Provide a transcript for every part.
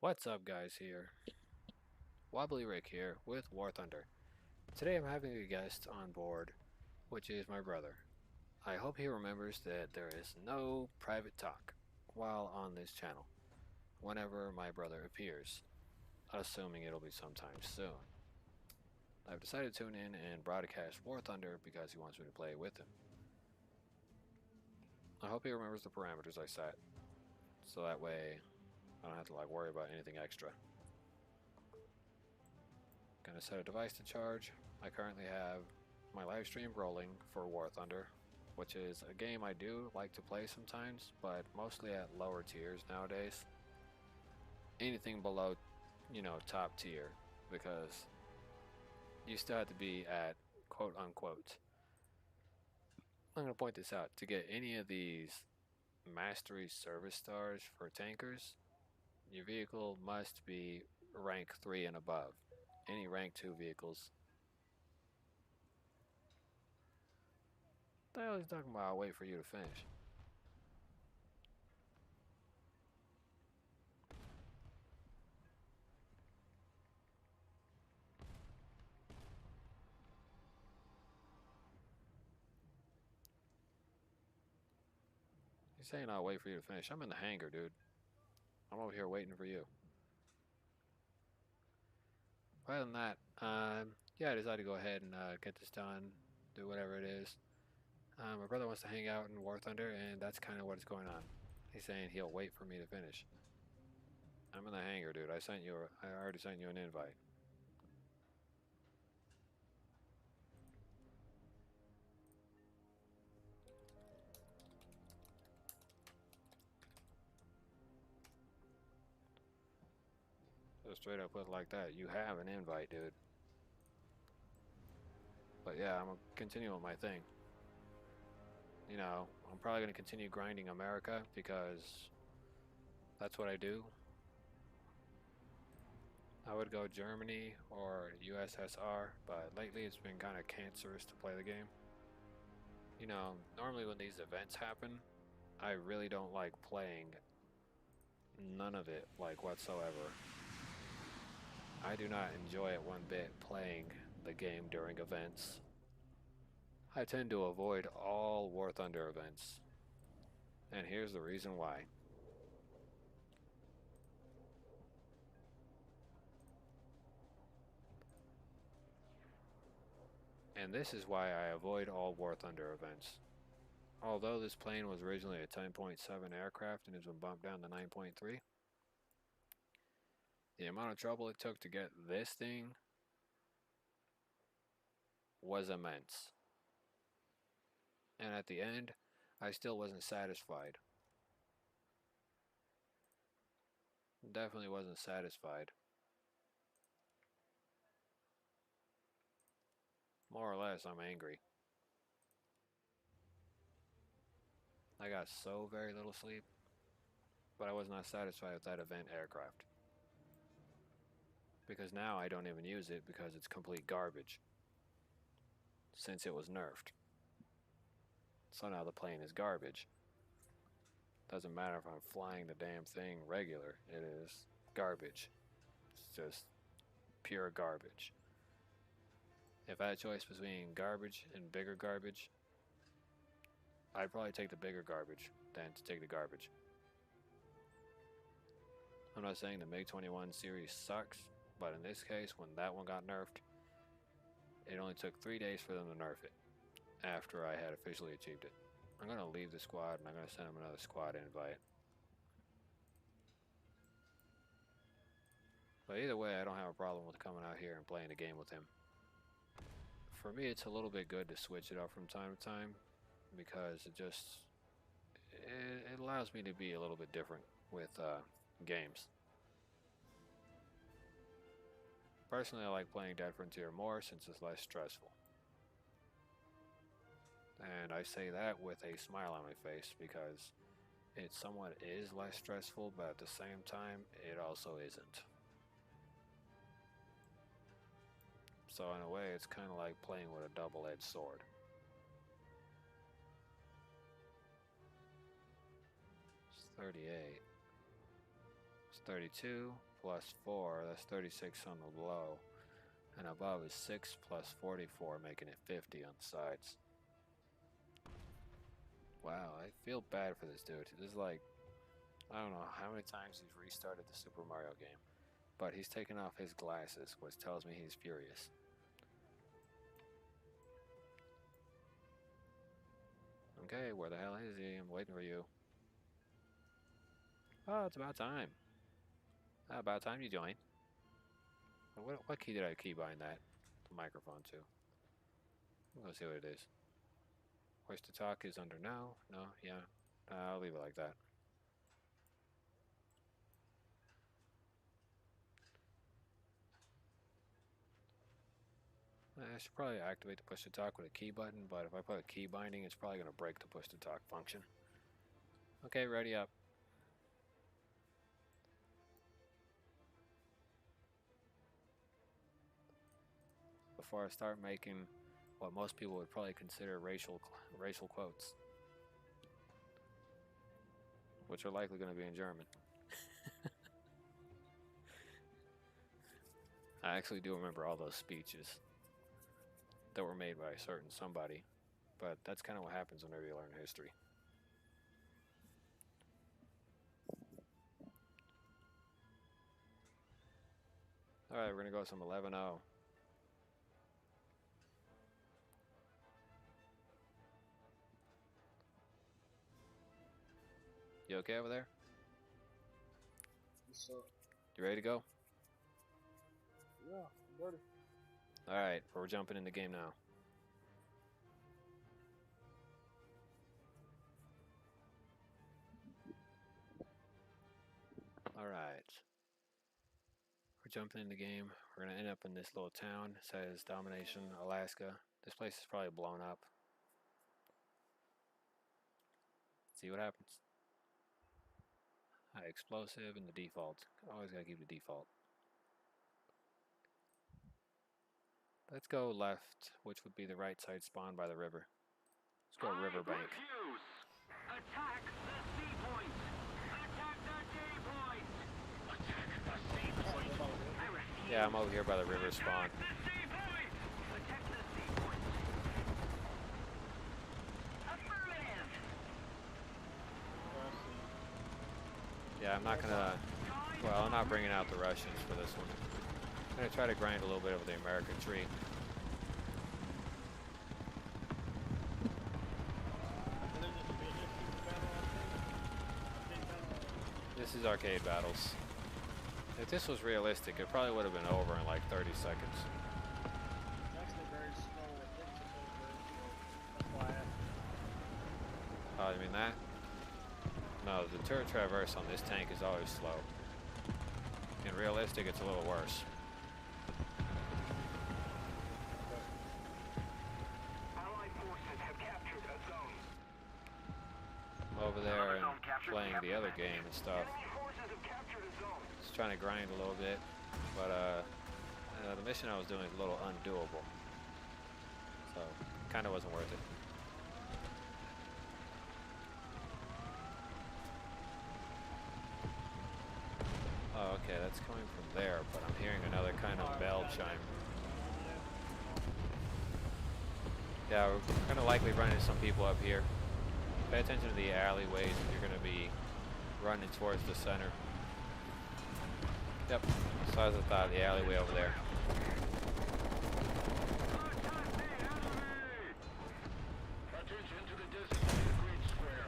What's up, guys? Here, Wobbly Rick here with War Thunder. Today I'm having a guest on board, which is my brother. I hope he remembers that there is no private talk while on this channel whenever my brother appears, assuming it'll be sometime soon. I've decided to tune in and broadcast War Thunder because he wants me to play with him. I hope he remembers the parameters I set, so that way I don't have to worry about anything extra. Gonna set a device to charge. I currently have my live stream rolling for War Thunder, which is a game I do like to play sometimes, but mostly at lower tiers nowadays. Anything below, top tier, because you still have to be at quote unquote. I'm gonna point this out. To get any of these mastery service stars for tankers, your vehicle must be rank 3 and above. Any rank 2 vehicles. What the hell is he talking about? I'll wait for you to finish. He's saying I'll wait for you to finish. I'm in the hangar, dude. I'm over here waiting for you. Other than that, yeah, I decided to go ahead and get this done, do whatever it is. My brother wants to hang out in War Thunder, and that's kind of what is going on. He's saying he'll wait for me to finish. I'm in the hangar, dude. I already sent you an invite. Just straight up put it like that. You have an invite, dude. But yeah, I'm gonna continue with my thing. I'm probably gonna continue grinding America because that's what I do. I would go Germany or USSR, but lately it's been kind of cancerous to play the game. Normally when these events happen, I really don't like playing none of it, whatsoever. I do not enjoy it one bit playing the game during events. I tend to avoid all War Thunder events, and here's the reason why. And this is why I avoid all War Thunder events. Although this plane was originally a 10.7 aircraft and has been bumped down to 9.3, the amount of trouble it took to get this thing was immense. And at the end, I still wasn't satisfied. Definitely wasn't satisfied. More or less, I'm angry. I got so very little sleep, but I was not satisfied with that event aircraft. Because now I don't even use it because it's complete garbage. Since it was nerfed. So now the plane is garbage. Doesn't matter if I'm flying the damn thing regular, it is garbage. It's just pure garbage. If I had a choice between garbage and bigger garbage, I'd probably take the bigger garbage than to take the garbage. I'm not saying the MiG-21 series sucks, but in this case, when that one got nerfed, it only took 3 days for them to nerf it, after I had officially achieved it. I'm going to leave the squad and I'm going to send him another squad invite. But either way, I don't have a problem with coming out here and playing the game with him. For me, it's a little bit good to switch it up from time to time, because it allows me to be a little bit different with games. Personally, I like playing Dead Frontier more since it's less stressful. And I say that with a smile on my face because it somewhat is less stressful, but at the same time, it also isn't. So in a way, it's kind of like playing with a double-edged sword. It's 38. It's 32 plus 4, that's 36 on the low. And above is 6 plus 44, making it 50 on the sides. Wow, I feel bad for this dude. This is like, I don't know how many times he's restarted the Super Mario game. But he's taken off his glasses, which tells me he's furious. Okay, where the hell is he? I'm waiting for you. Oh, it's about time. About time you join. What key did I keybind that? The microphone to. Let's see what it is. Voice to talk is under no. No, yeah. I'll leave it like that. I should probably activate the push to talk with a key button, but if I put a key binding, it's probably going to break the push to talk function. Okay, ready up. Before I start making what most people would probably consider racial quotes, which are likely going to be in German. I actually do remember all those speeches that were made by a certain somebody, but that's kind of what happens whenever you learn history. Alright, we're going to go some 11-0. You okay over there? Yes, sir. You ready to go? Yeah, I'm ready. Alright, we're jumping in the game now. Alright. We're jumping in the game. We're going to end up in this little town. It says Domination, Alaska. This place is probably blown up. See what happens. High explosive and the default. Always got to keep the default. Let's go left, which would be the right side spawn by the river. Let's go riverbank. Attack the C point! Attack the D point! Attack the C point! I refuse. Yeah, I'm over here by the river spawn. Attack the C point! Attack the C point! Affirmative! Yeah, I'm not gonna... Well, I'm not bringing out the Russians for this one. I'm gonna try to grind a little bit over the American tree. This is arcade battles. If this was realistic, it probably would have been over in like 30 seconds. It's actually very slow. It thinks it's very slow. That's why Oh, you mean that? No, the turret traverse on this tank is always slow. In realistic, it's a little worse. Allied forces have captured a zone. Over there and playing the other game and stuff. Enemy forces have captured a zone. Just trying to grind a little bit, but the mission I was doing is a little undoable. So, kind of wasn't worth it. Oh, okay, that's coming from there, but I'm hearing another kind of bell chime. Yeah, we're going to likely run into some people up here. Pay attention to the alleyways if you're going to be running towards the center. Yep, so as I thought, the alleyway over there. Attention to the designated grid square.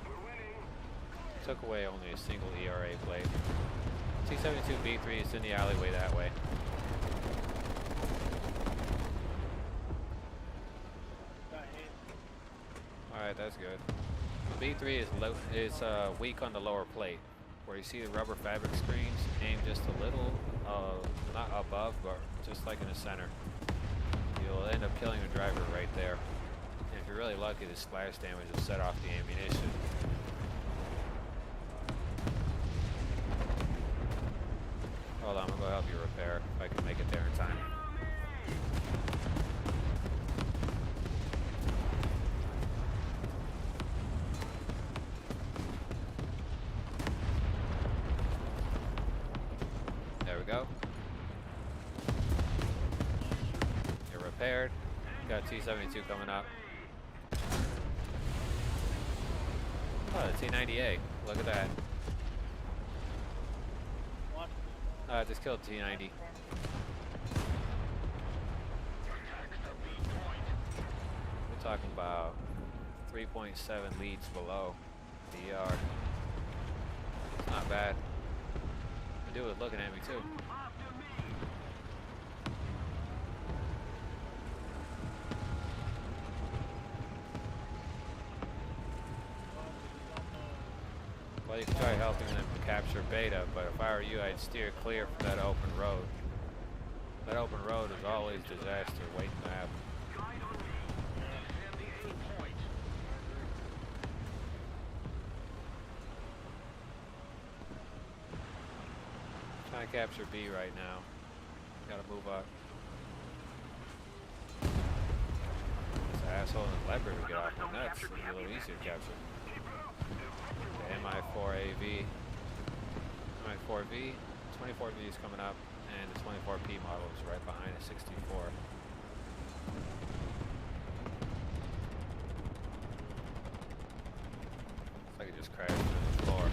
We're winning. Took away only a single ERA plate. T-72B3 is in the alleyway that way. Alright, that's good. B3 is weak on the lower plate. Where you see the rubber fabric screens, aim just a little, not above, but just like in the center. You'll end up killing the driver right there. And if you're really lucky, the splash damage will set off the ammunition. Hold on, I'm gonna go help you repair if I can make it there in time. got T-72 coming up. Oh, the T-90A. Look at that. What? I just killed T-90. We're talking about 3.7 leads below the ER. It's not bad. The dude was looking at me too. Well, you can try helping them capture Beta, but if I were you, I'd steer clear from that open road. That open road is always disaster waiting to happen. Trying to capture B right now. Gotta move up. This asshole and Leopard would get off my nuts. It'd be a little easier to capture. The MI4AV. MI4V. 24V is coming up, and the 24P model is right behind a 64. If I could just crash through the floor.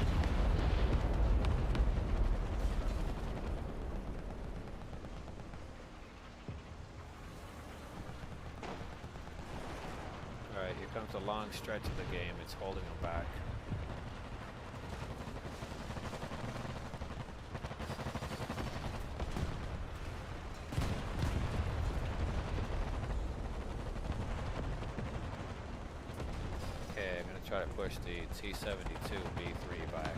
Alright, here comes a long stretch of the game. It's holding them back. Okay, I'm going to try to push the T-72B3 back.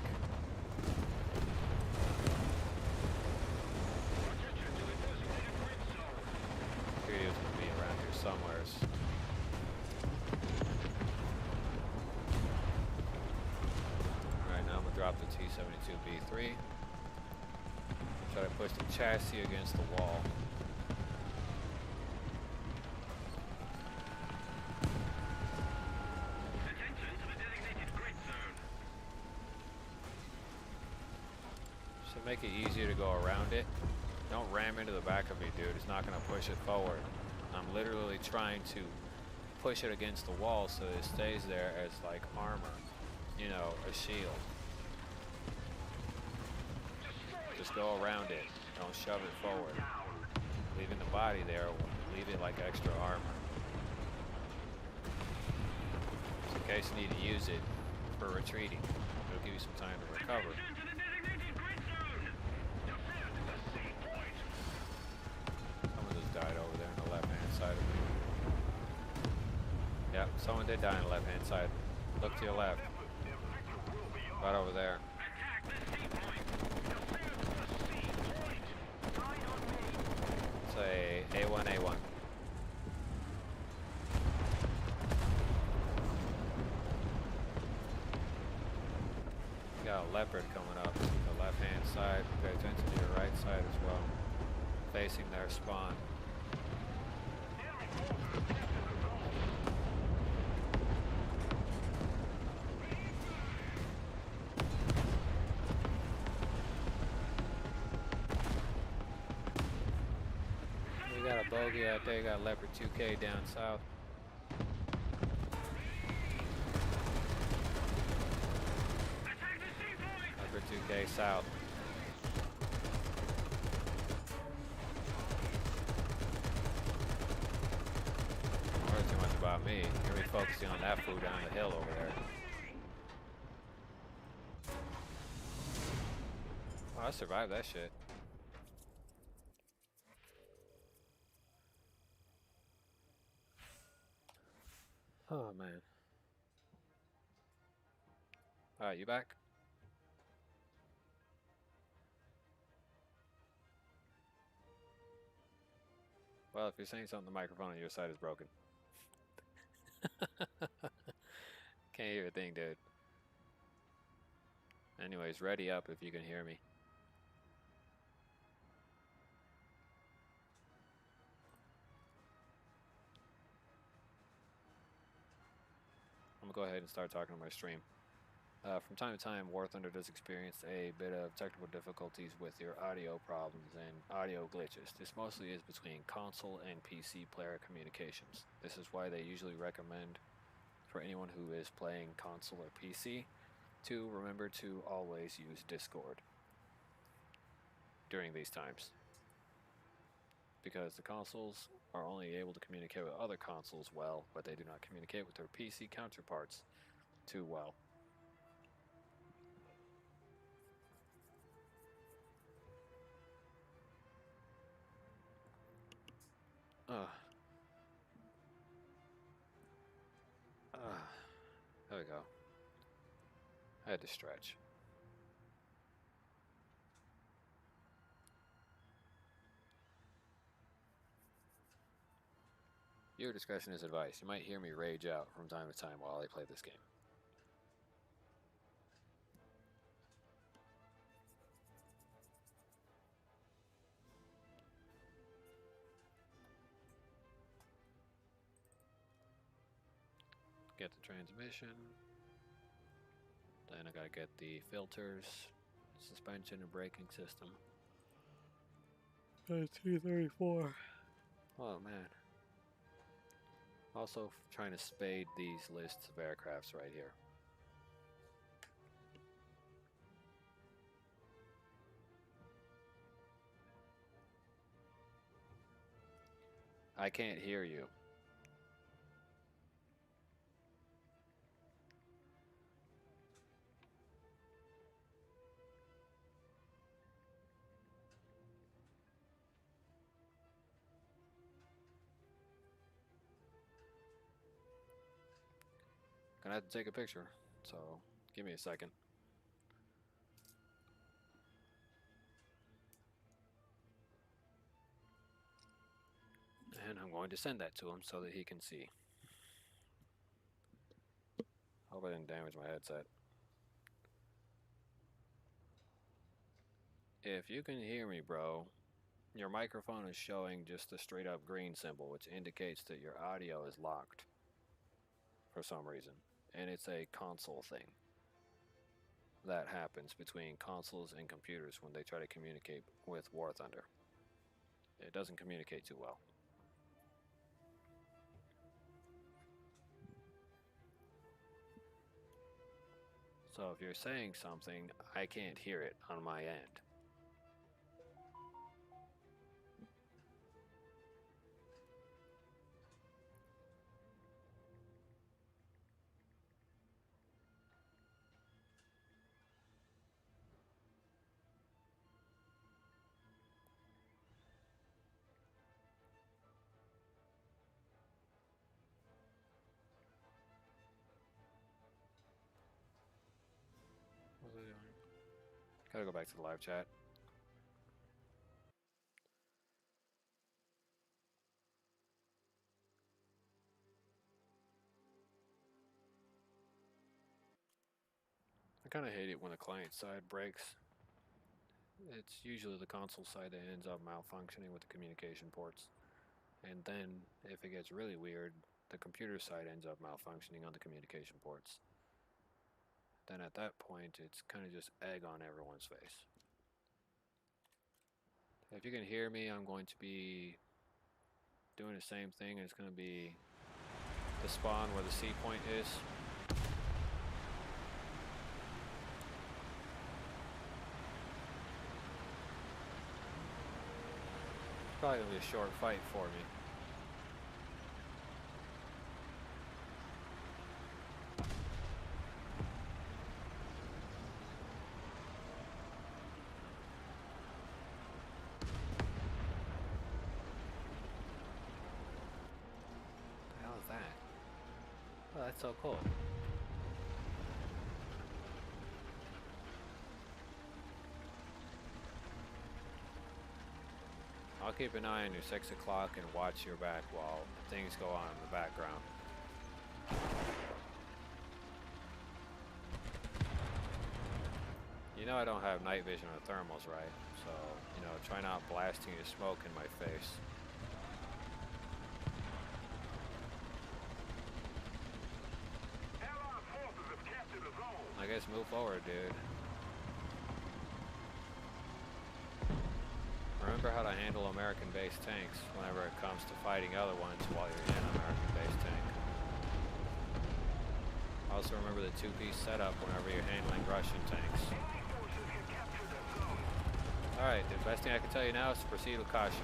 Figured he was going to be around here somewheres. Alright, now I'm going to drop the T-72B3. Try to push the chassis against the wall. Make it easier to go around it. Don't ram into the back of me, dude. It's not going to push it forward. I'm literally trying to push it against the wall so it stays there as like armor, you know, a shield. Just go around it. Don't shove it forward. Leaving the body there, leave it like extra armor. Just in case you need to use it for retreating. It'll give you some time to recover. Died over there on the left-hand side of me. Yep, someone did die on the left-hand side. Look to your left. Right over there. It's a A1A1. Got a Leopard coming up to the left-hand side. Pay attention to your right side as well. Facing their spawn. We got a bogey out there, got Leopard 2K down south. Leopard 2K south. Don't worry too much about me. You're gonna be focusing on that food down the hill over there. Oh, I survived that shit. Oh man. Alright, you back? Well, if you're saying something, the microphone on your side is broken. Can't hear a thing, dude. Anyways, ready up if you can hear me. I'm gonna go ahead and start talking on my stream. From time to time, War Thunder does experience a bit of technical difficulties with your audio problems and audio glitches. This mostly is between console and PC player communications. This is why they usually recommend for anyone who is playing console or PC to remember to always use Discord during these times, because the consoles are only able to communicate with other consoles well, but they do not communicate with their PC counterparts too well. There we go. I had to stretch. Your discretion is advised. You might hear me rage out from time to time while I play this game. Get the transmission. Then I gotta get the filters, suspension and braking system. 234. Oh man. Also trying to spade these lists of aircrafts right here. I can't hear you. Gonna have to take a picture, so give me a second. And I'm going to send that to him so that he can see. Hope I didn't damage my headset. If you can hear me, bro, your microphone is showing just a straight up green symbol, which indicates that your audio is locked for some reason. And it's a console thing that happens between consoles and computers when they try to communicate with War Thunder. It doesn't communicate too well. So if you're saying something, I can't hear it on my end. What was I doing? Gotta go back to the live chat. I kind of hate it when the client side breaks. It's usually the console side that ends up malfunctioning with the communication ports. And then, if it gets really weird, the computer side ends up malfunctioning on the communication ports. Then at that point, it's kind of just egg on everyone's face. If you can hear me, I'm going to be doing the same thing. It's going to be the spawn where the C point is. Probably going to be a short fight for me. What the hell is that? Oh, that's so cool. I'll keep an eye on your 6 o'clock and watch your back while things go on in the background. You know I don't have night vision or thermals, right? So, you know, try not blasting your smoke in my face. I I guess move forward, dude. Remember how to handle American-based tanks whenever it comes to fighting other ones while you're in an American-based tank. Also remember the two-piece setup whenever you're handling Russian tanks. Alright, the best thing I can tell you now is to proceed with caution.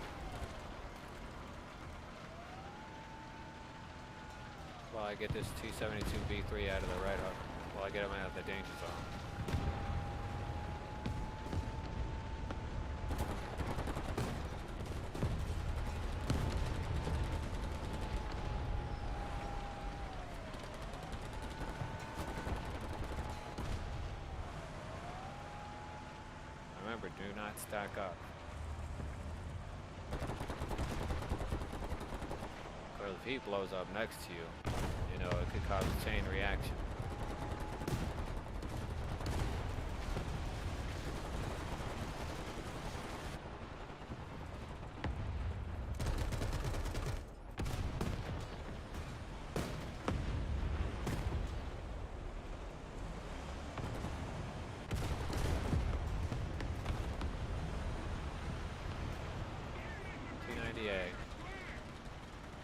While I get this T-72B3 out of the red hook, while I get him out of the danger zone. Remember, do not stack up. Or if he blows up next to you, you know, it could cause a chain reaction. T-98.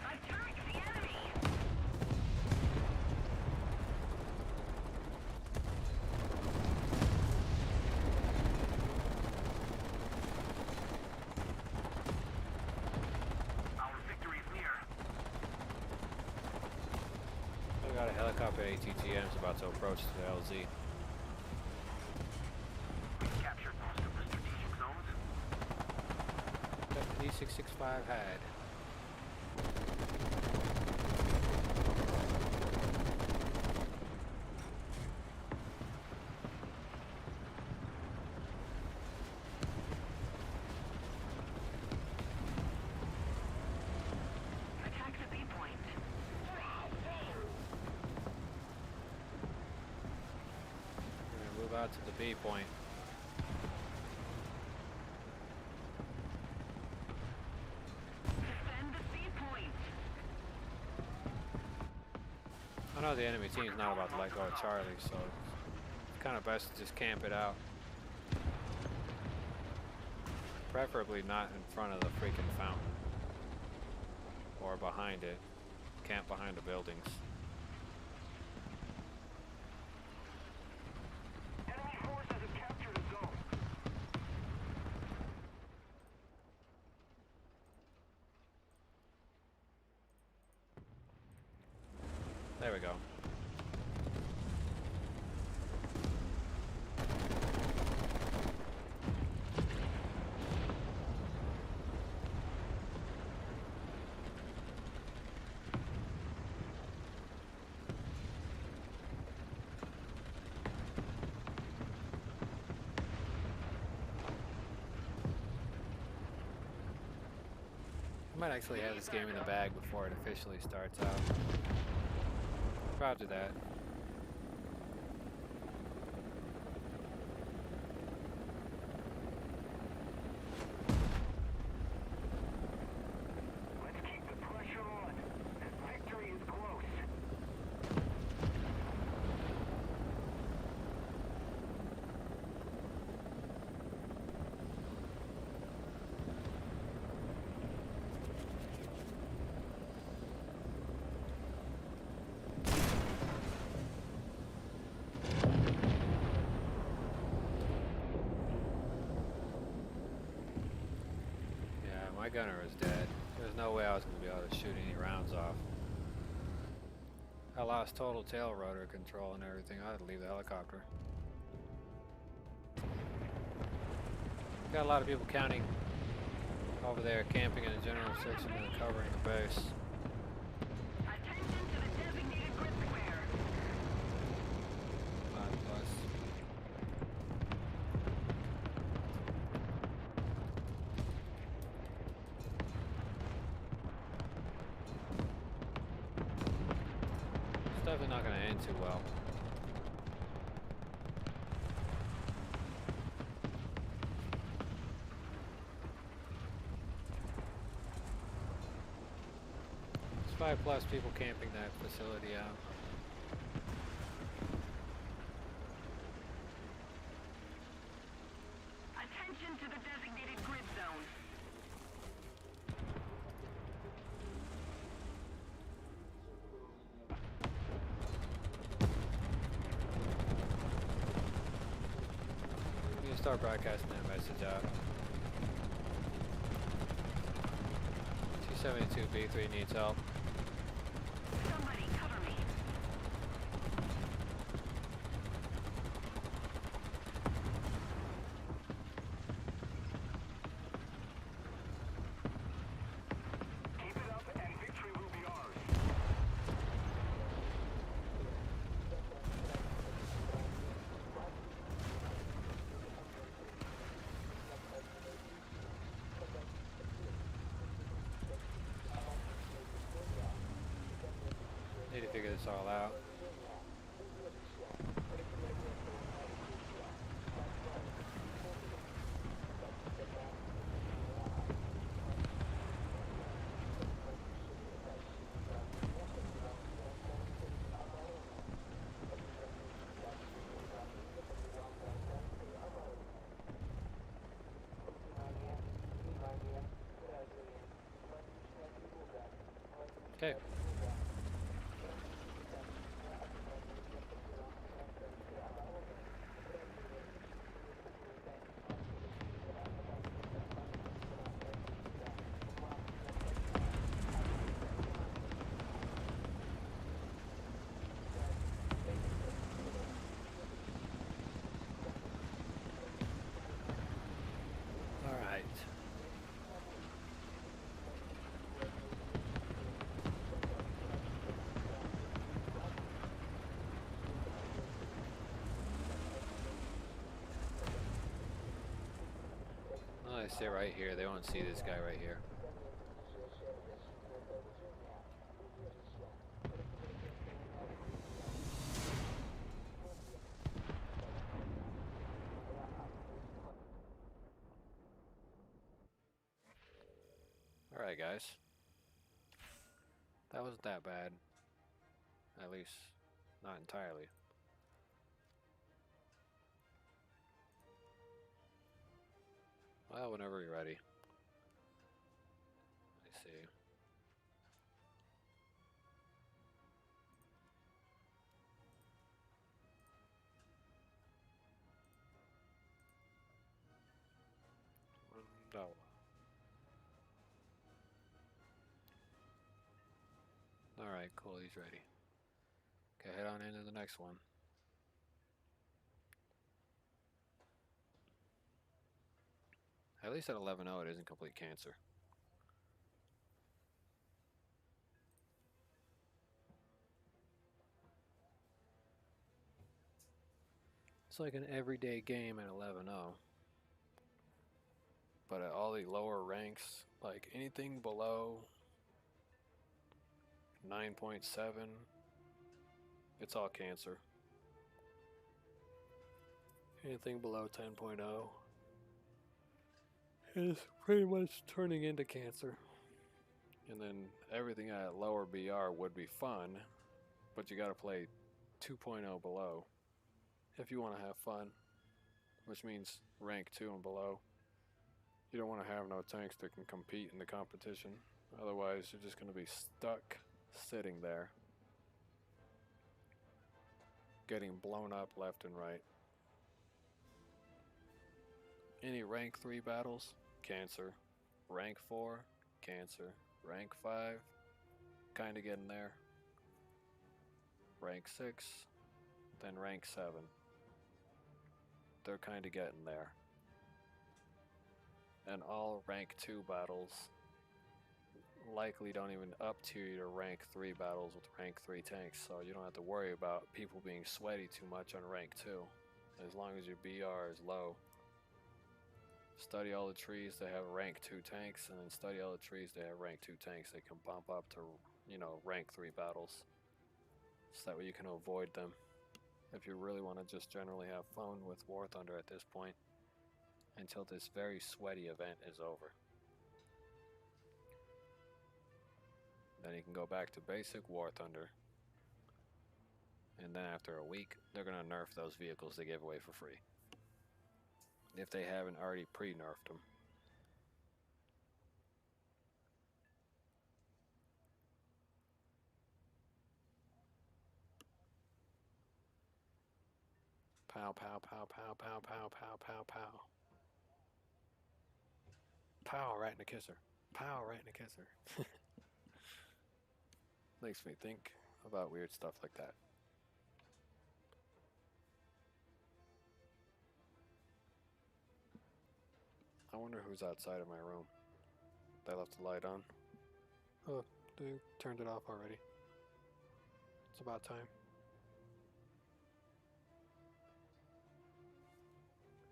Attack the enemy! Our victory is near. I got a helicopter ATGM's about to approach the LZ. We've captured most of the strategic zones. D665 had. Attack the B point. We're gonna move out to the B point. Defend the C point. I know the enemy team's not about to let go of Charlie, so it's kind of best to just camp it out. Preferably not in front of the freaking fountain. Or behind it. Camp behind the buildings. Enemy forces have captured a zone. There we go. I might actually have this game in the bag before it officially starts out. Proud of that. Let's keep the pressure on. Victory is close. Yeah, my gunner is dead. There's no way I was going to be able to shoot any rounds off. I lost total tail rotor control and everything. I had to leave the helicopter. Got a lot of people counting over there, camping in the general section and covering the base. Attention to the designated grid square. 5+. It's definitely not going to end too well. There's 5+ people camping that facility out. start broadcasting that message out. 272B3 needs help. Somebody cover me. Keep it up and victory will be ours. Need to figure this all out. Okay. All right. Oh, I sit right here. They won't see this guy right here. All right, guys. That wasn't that bad. At least, not entirely. Well, whenever you're ready. Let me see. No. Alright, cool, he's ready. Okay, head on into the next one. At least at 11-0 it isn't complete cancer. It's like an everyday game at 11-0. But at all the lower ranks, like anything below 9.7, it's all cancer. Anything below 10.0 is pretty much turning into cancer. And then everything at lower BR would be fun, but you gotta play 2.0 below if you want to have fun, which means rank 2 and below. You don't want to have no tanks that can compete in the competition. Otherwise, you're just going to be stuck sitting there, getting blown up left and right. Any rank 3 battles, cancer. Rank 4, cancer. Rank 5, kind of getting there. Rank 6, then rank 7. They're kind of getting there. And all rank 2 battles likely don't even up tier you to rank 3 battles with rank 3 tanks, so you don't have to worry about people being sweaty too much on rank 2, as long as your BR is low. Study all the trees that have rank 2 tanks, and then study all the trees that have rank 2 tanks that can bump up to, rank 3 battles. So that way you can avoid them if you really want to just generally have fun with War Thunder at this point, until this very sweaty event is over. Then you can go back to basic War Thunder, and then after a week, they're going to nerf those vehicles they gave away for free, if they haven't already pre-nerfed them. Pow, pow, pow, pow, pow, pow, pow, pow, pow. Pow, right in the kisser. Pow, right in the kisser. Makes me think about weird stuff like that. I wonder who's outside of my room. They left the light on. Oh, they turned it off already. It's about time.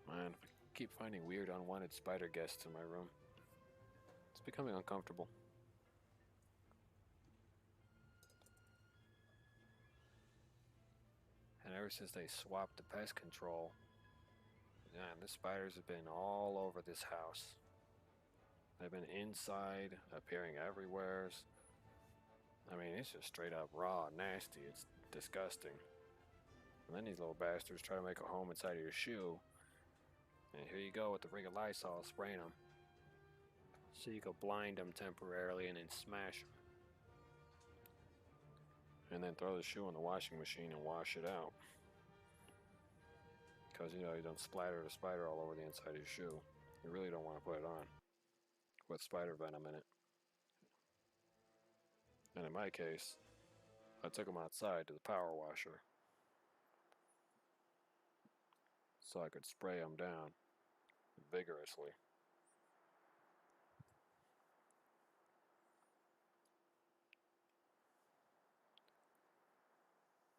Man, I keep finding weird unwanted spider guests in my room. It's becoming uncomfortable. And ever since they swapped the pest control, man, the spiders have been all over this house. They've been inside, appearing everywhere. I mean, it's just straight up raw, nasty. It's disgusting. And then these little bastards try to make a home inside of your shoe. And here you go with the ring of Lysol spraying them. So you can blind them temporarily and then smash them. And then throw the shoe in the washing machine and wash it out. Because, you know, you don't splatter the spider all over the inside of your shoe. You really don't want to put it on with spider venom in it. And in my case, I took them outside to the power washer so I could spray them down vigorously.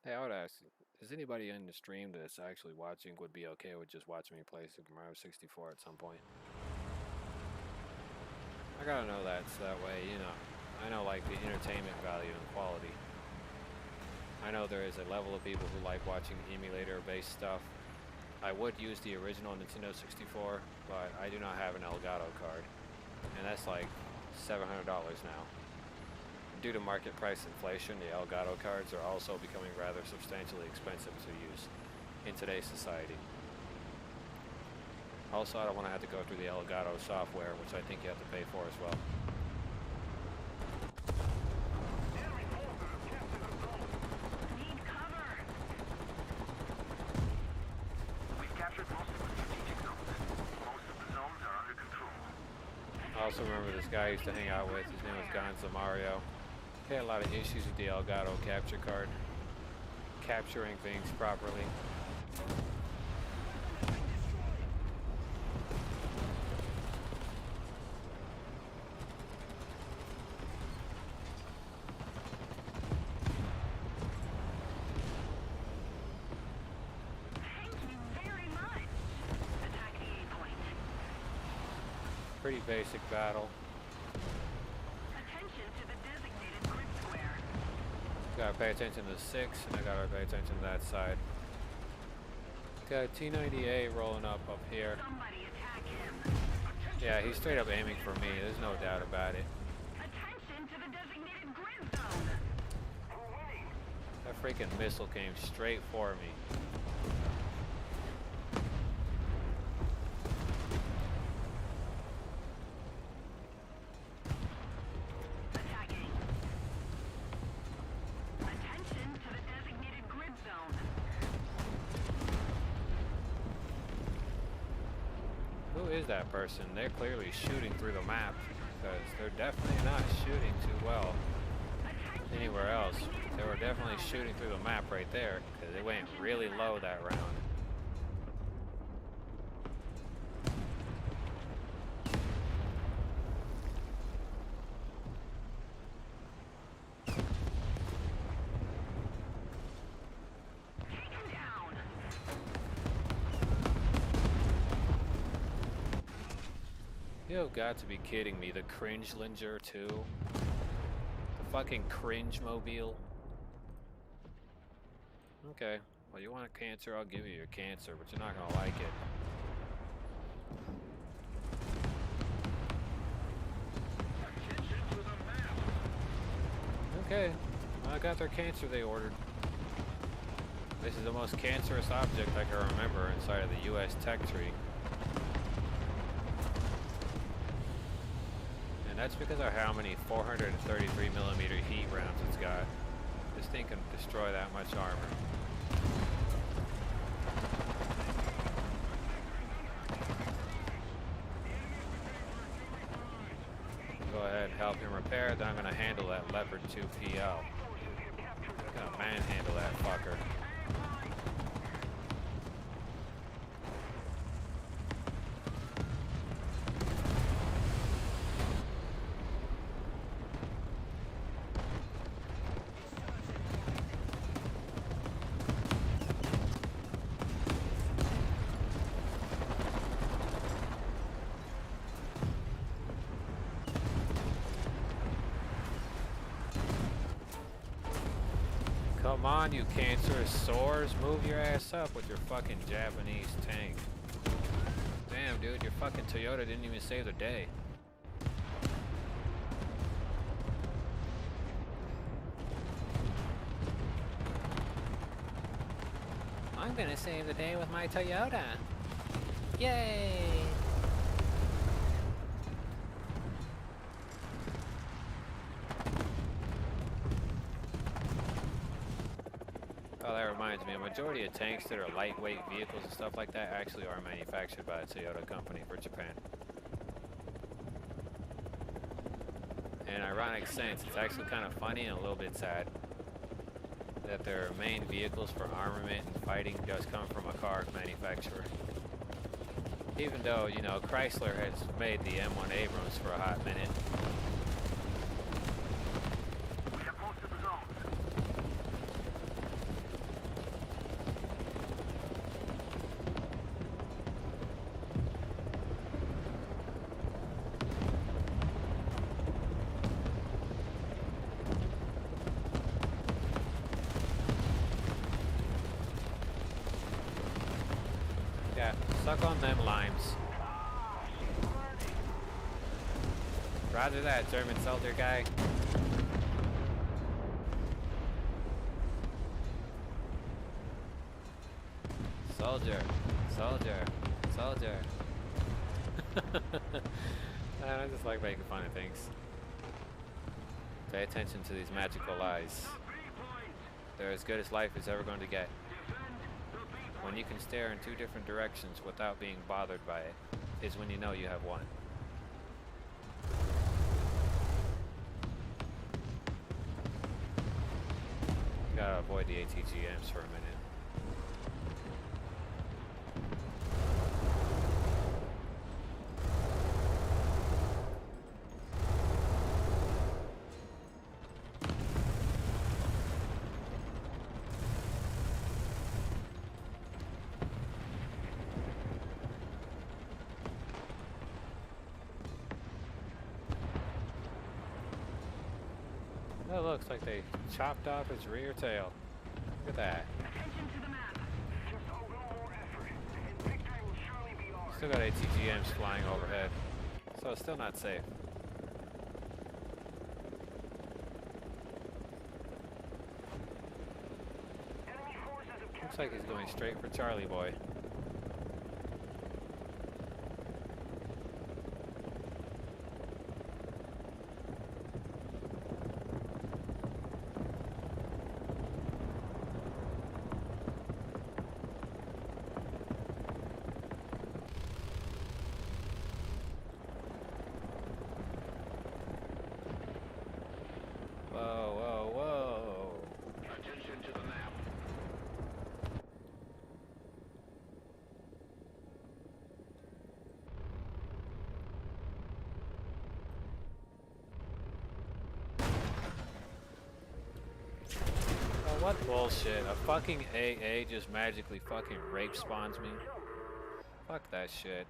Hey, I would ask, is anybody in the stream that's actually watching would be okay with just watching me play Super Mario 64 at some point? I gotta know that, so that way, you know, I know like the entertainment value and quality. I know there is a level of people who like watching emulator-based stuff. I would use the original Nintendo 64, but I do not have an Elgato card, and that's like $700 now. Due to market price inflation, the Elgato cards are also becoming rather substantially expensive to use in today's society. Also, I don't want to have to go through the Elgato software, which I think you have to pay for as well. Need cover. We've captured most of the strategic zones. Most of the zones are under control. I also remember this guy I used to hang out with. His name was Gonzo Mario. He had a lot of issues with the Elgato capture card, capturing things properly. Thank you very much. Attack the A point. Pretty basic battle. Attention to the designated grid square. Gotta pay attention to 6, and I gotta pay attention to that side. Got a T-90A rolling up here. Somebody attack him. Yeah, he's straight up aiming for me, there's no doubt about it. Attention to the designated grid zone. That freaking missile came straight for me. Attacking. Attention to the designated grid zone. Who is that person? They're clearly shooting through the map, because they're definitely not shooting too well anywhere else. They were definitely shooting through the map right there, because they went really low that round. Taken down. You've got to be kidding me, the Cringe-Linger too? The fucking Cringe Mobile? Okay, well you want a cancer, I'll give you your cancer, but you're not gonna like it. Attention to the map. Okay, I got their cancer they ordered. This is the most cancerous object I can remember inside of the US tech tree. And that's because of how many 433mm heat rounds it's got. This thing can destroy that much armor. and repair, then I'm gonna handle that Leopard 2 PL. I'm gonna manhandle that fucker. Come on, you cancerous sores. Move your ass up with your fucking Japanese tank. Damn, dude, your fucking Toyota didn't even save the day. I'm gonna save the day with my Toyota. Yay! Oh, that reminds me, a majority of tanks that are lightweight vehicles and stuff like that actually are manufactured by a Toyota company for Japan. In ironic sense, it's actually kind of funny and a little bit sad that their main vehicles for armament and fighting does come from a car manufacturer. Even though, you know, Chrysler has made the M1 Abrams for a hot minute. We have posted the zone. Yeah, suck on them limes. Roger that, German soldier guy. Soldier, soldier, soldier. Man, I just like making fun of things. Pay attention to these magical lies. They're as good as life is ever going to get. When you can stare in two different directions without being bothered by it, is when you know you have won. Gotta avoid the ATGMs for a minute. That looks like they chopped off its rear tail. Look at that. Attention to the map. Just a little more effort, and victory will surely be ours. Still got ATGMs flying overhead, so it's still not safe. Enemy forces have Looks captured like he's going straight for Charlie Boy. Whoa, whoa, whoa. Attention to the map. Oh, what bullshit. A fucking AA just magically fucking rape spawns me. Fuck that shit.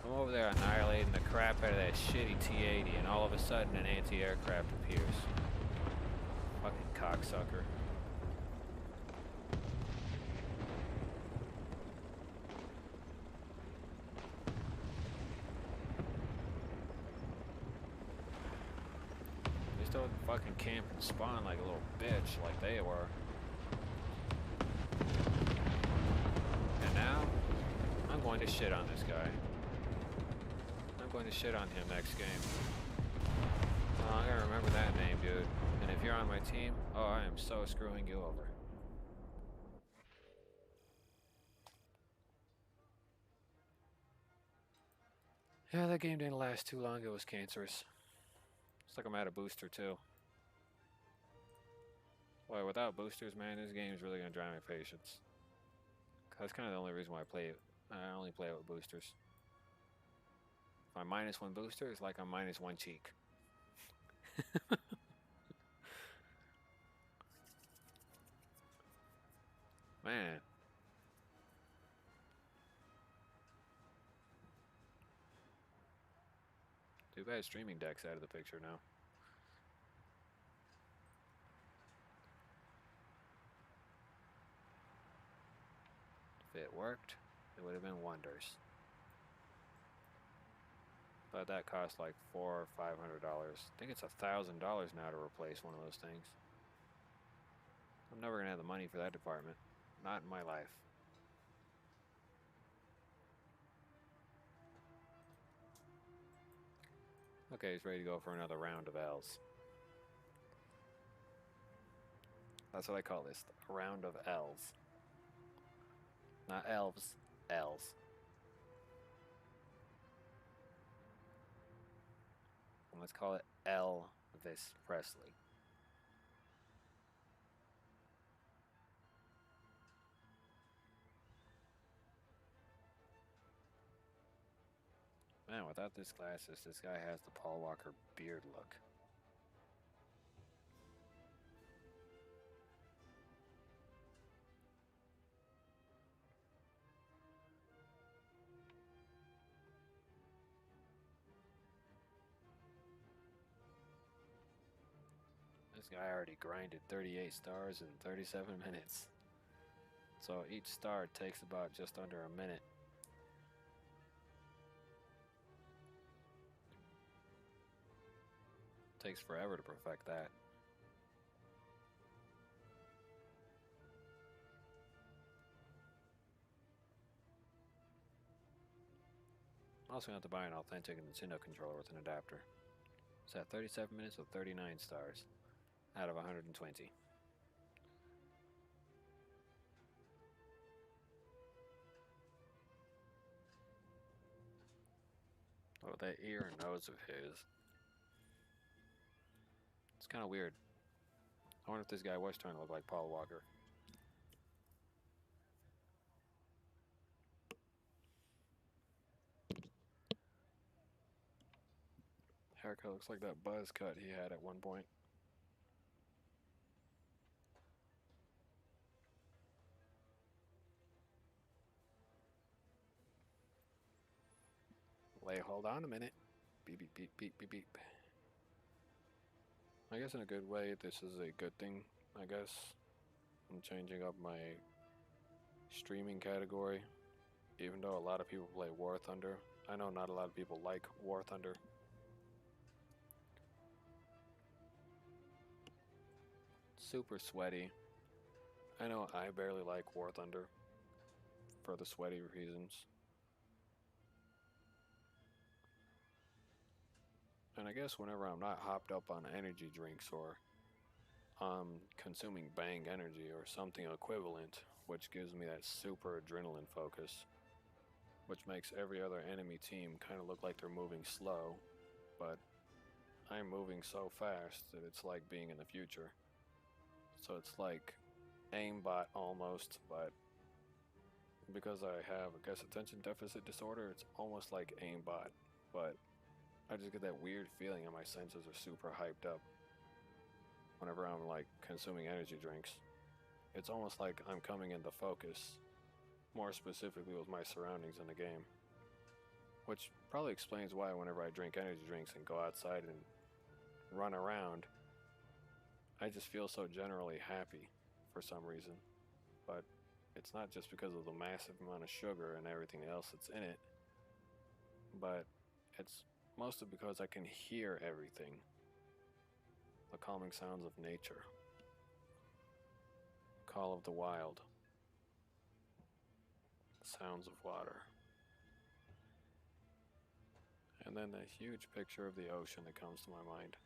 I'm over there annihilating the crap out of that shitty T-80 and all of a sudden an anti-aircraft appears. Fucking cocksucker. Just don't fucking camp and spawn like a little bitch like they were. And now, I'm going to shit on this guy. I'm going to shit on him next game. Oh, I gotta remember that name, dude. And if you're on my team, oh, I am so screwing you over. Yeah, that game didn't last too long. It was cancerous. Looks like I'm out of booster too. Boy, without boosters, man, this game is really gonna drive my patience. That's kind of the only reason why I play it. I only play it with boosters. If I'm -1 booster, it's like I'm -1 cheek. Man. Too bad streaming deck's out of the picture now. If it worked, it would have been wonders. But that cost like $400 or $500. I think it's $1,000 now to replace one of those things. I'm never gonna have the money for that department. Not in my life. Okay, he's ready to go for another round of L's. That's what I call this, a round of L's. Not elves, L's. And let's call it Elvis Presley. Man, without this glasses, this guy has the Paul Walker beard look. This guy already grinded 38 stars in 37 minutes. So each star takes about just under a minute. Takes forever to perfect that. I'm also going to have to buy an authentic Nintendo controller with an adapter. It's at 37 minutes with 39 stars out of 120. Oh, that ear and nose of his. It's kind of weird. I wonder if this guy was trying to look like Paul Walker. Haircut looks like that buzz cut he had at one point. Wait, hold on a minute. Beep, beep, beep, beep, beep, beep. I guess in a good way, this is a good thing, I guess. I'm changing up my streaming category. Even though a lot of people play War Thunder, I know not a lot of people like War Thunder. Super sweaty. I know I barely like War Thunder for the sweaty reasons. And I guess whenever I'm not hopped up on energy drinks or consuming Bang energy or something equivalent, which gives me that super adrenaline focus, which makes every other enemy team kind of look like they're moving slow, but I'm moving so fast that it's like being in the future. So it's like aimbot almost, but because I have, I guess, attention deficit disorder, it's almost like aimbot, but I just get that weird feeling and my senses are super hyped up whenever I'm like consuming energy drinks. It's almost like I'm coming into focus, more specifically with my surroundings in the game. Which probably explains why whenever I drink energy drinks and go outside and run around, I just feel so generally happy for some reason. But it's not just because of the massive amount of sugar and everything else that's in it, but it's mostly because I can hear everything. The calming sounds of nature. Call of the wild. Sounds of water. And then that huge picture of the ocean that comes to my mind.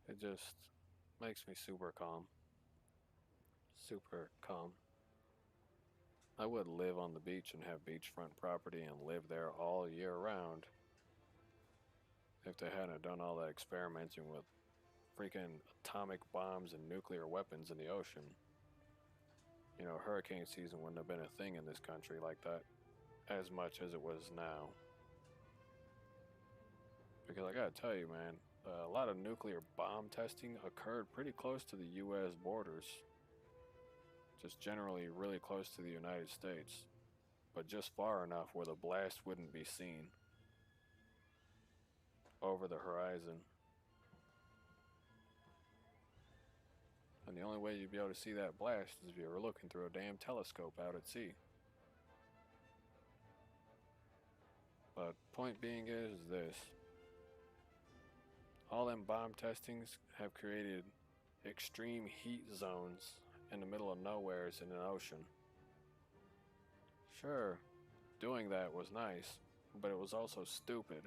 It just makes me super calm. super calm. I would live on the beach and have beachfront property and live there all year round if they hadn't done all that experimenting with freaking atomic bombs and nuclear weapons in the ocean. You know, hurricane season wouldn't have been a thing in this country like that as much as it was now. Because I gotta tell you, man, a lot of nuclear bomb testing occurred pretty close to the US borders. Just generally really close to the United States. But just far enough where the blast wouldn't be seen over the horizon. And the only way you'd be able to see that blast is if you were looking through a damn telescope out at sea. But point being is this. All them bomb testings have created extreme heat zones in the middle of nowheres in an ocean. Sure, doing that was nice, but it was also stupid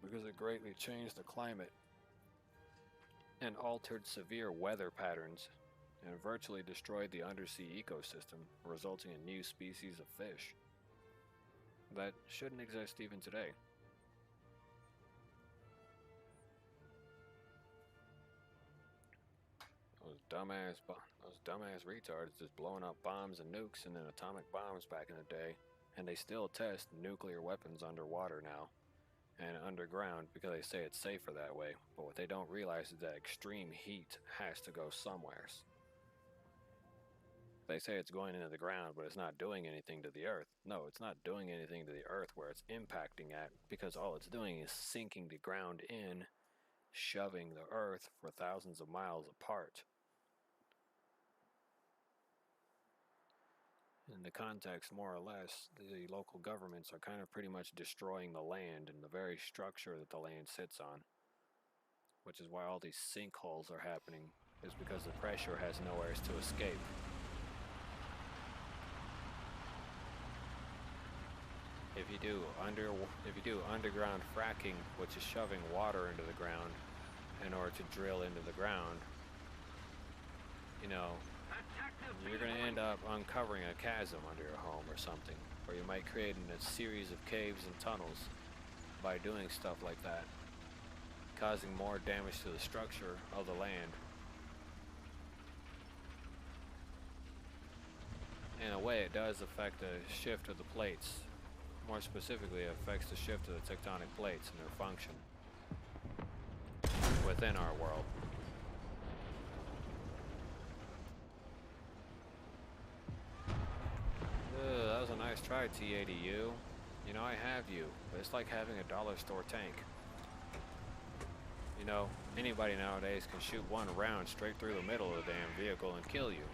because it greatly changed the climate and altered severe weather patterns and virtually destroyed the undersea ecosystem, resulting in new species of fish that shouldn't exist even today. Those dumbass retards just blowing up bombs and nukes and then atomic bombs back in the day, and they still test nuclear weapons underwater now and underground because they say it's safer that way. But what they don't realize is that extreme heat has to go somewheres. They say it's going into the ground, but it's not doing anything to the earth. No, it's not doing anything to the earth where it's impacting at, because all it's doing is sinking the ground in, shoving the earth for thousands of miles apart. In the context, more or less, the local governments are kind of pretty much destroying the land and the very structure that the land sits on. Which is why all these sinkholes are happening, is because the pressure has nowhere to escape. If you do underground fracking, which is shoving water into the ground in order to drill into the ground, you know, you're going to end up uncovering a chasm under your home or something, or you might create a series of caves and tunnels by doing stuff like that, causing more damage to the structure of the land. In a way, it does affect the shift of the plates. More specifically, it affects the shift of the tectonic plates and their function within our world. That was a nice try, T80U. You know, I have you, but it's like having a dollar store tank. You know, anybody nowadays can shoot one round straight through the middle of the damn vehicle and kill you.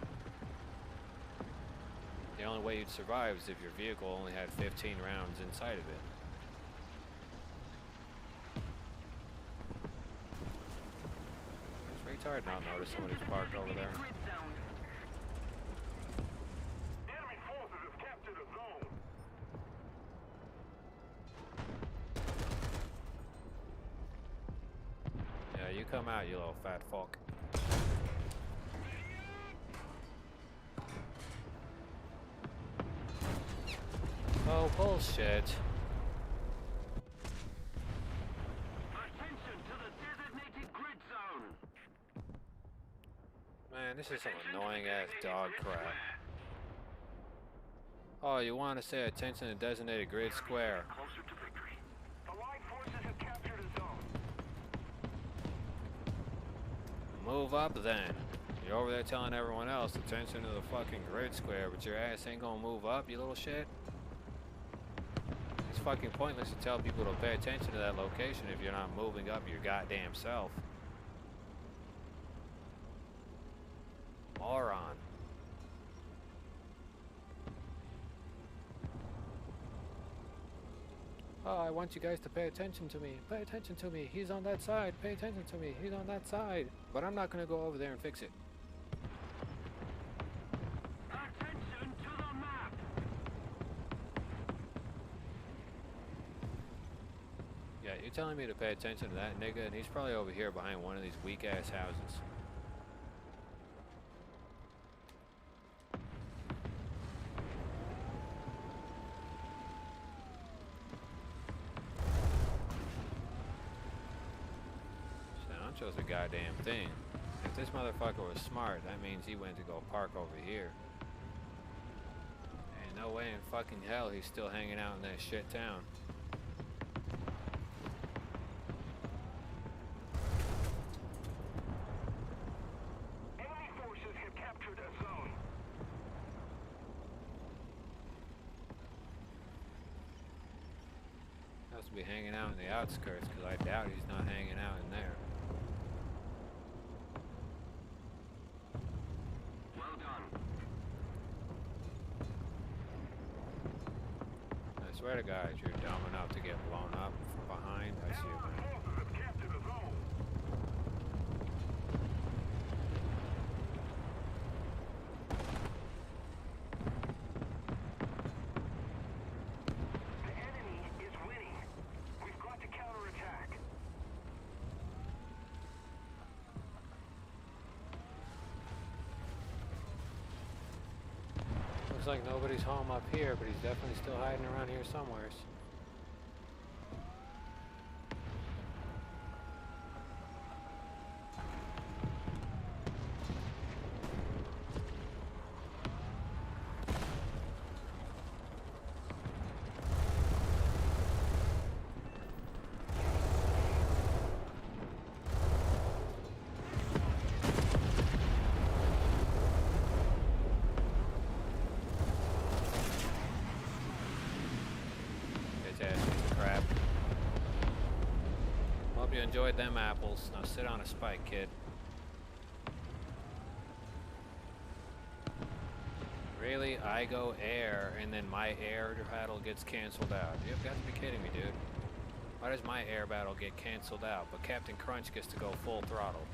The only way you'd survive is if your vehicle only had 15 rounds inside of it. Does retard not notice somebody's parked over there? Enemy forces have captured a zone. Yeah, you come out, you little fat fuck. Oh, bullshit. Attention to the designated grid zone. Man, this is some annoying ass dog crap. Oh, you want to say attention to designated grid square. Closer to victory. Allied forces have captured a zone. Move up then. You're over there telling everyone else attention to the fucking grid square, but your ass ain't gonna move up, you little shit. It's fucking pointless to tell people to pay attention to that location if you're not moving up your goddamn self. Moron. Oh, I want you guys to pay attention to me. Pay attention to me. He's on that side. Pay attention to me. He's on that side. But I'm not gonna go over there and fix it. Attention to the map. Yeah, you're telling me to pay attention to that nigga, and he's probably over here behind one of these weak-ass houses. shows a goddamn thing. If this motherfucker was smart, that means he went to go park over here. Ain't no way in fucking hell he's still hanging out in that shit town. Enemy forces have captured a zone. Has to be hanging out in the outskirts, because I doubt he's not hanging out in there. Well done. I swear to God, you're dumb enough to get blown up from behind. I see you, man. Forces have captured a zone. The enemy is winning. We've got to counterattack. Looks like nobody's home up here, but he's definitely still hiding around here somewheres. Bitch ass piece of crap. Hope you enjoyed them apples. Now sit on a spike, kid. Really? I go air, and then my air battle gets canceled out. You've got to be kidding me, dude. Why does my air battle get canceled out, but Captain Crunch gets to go full throttle?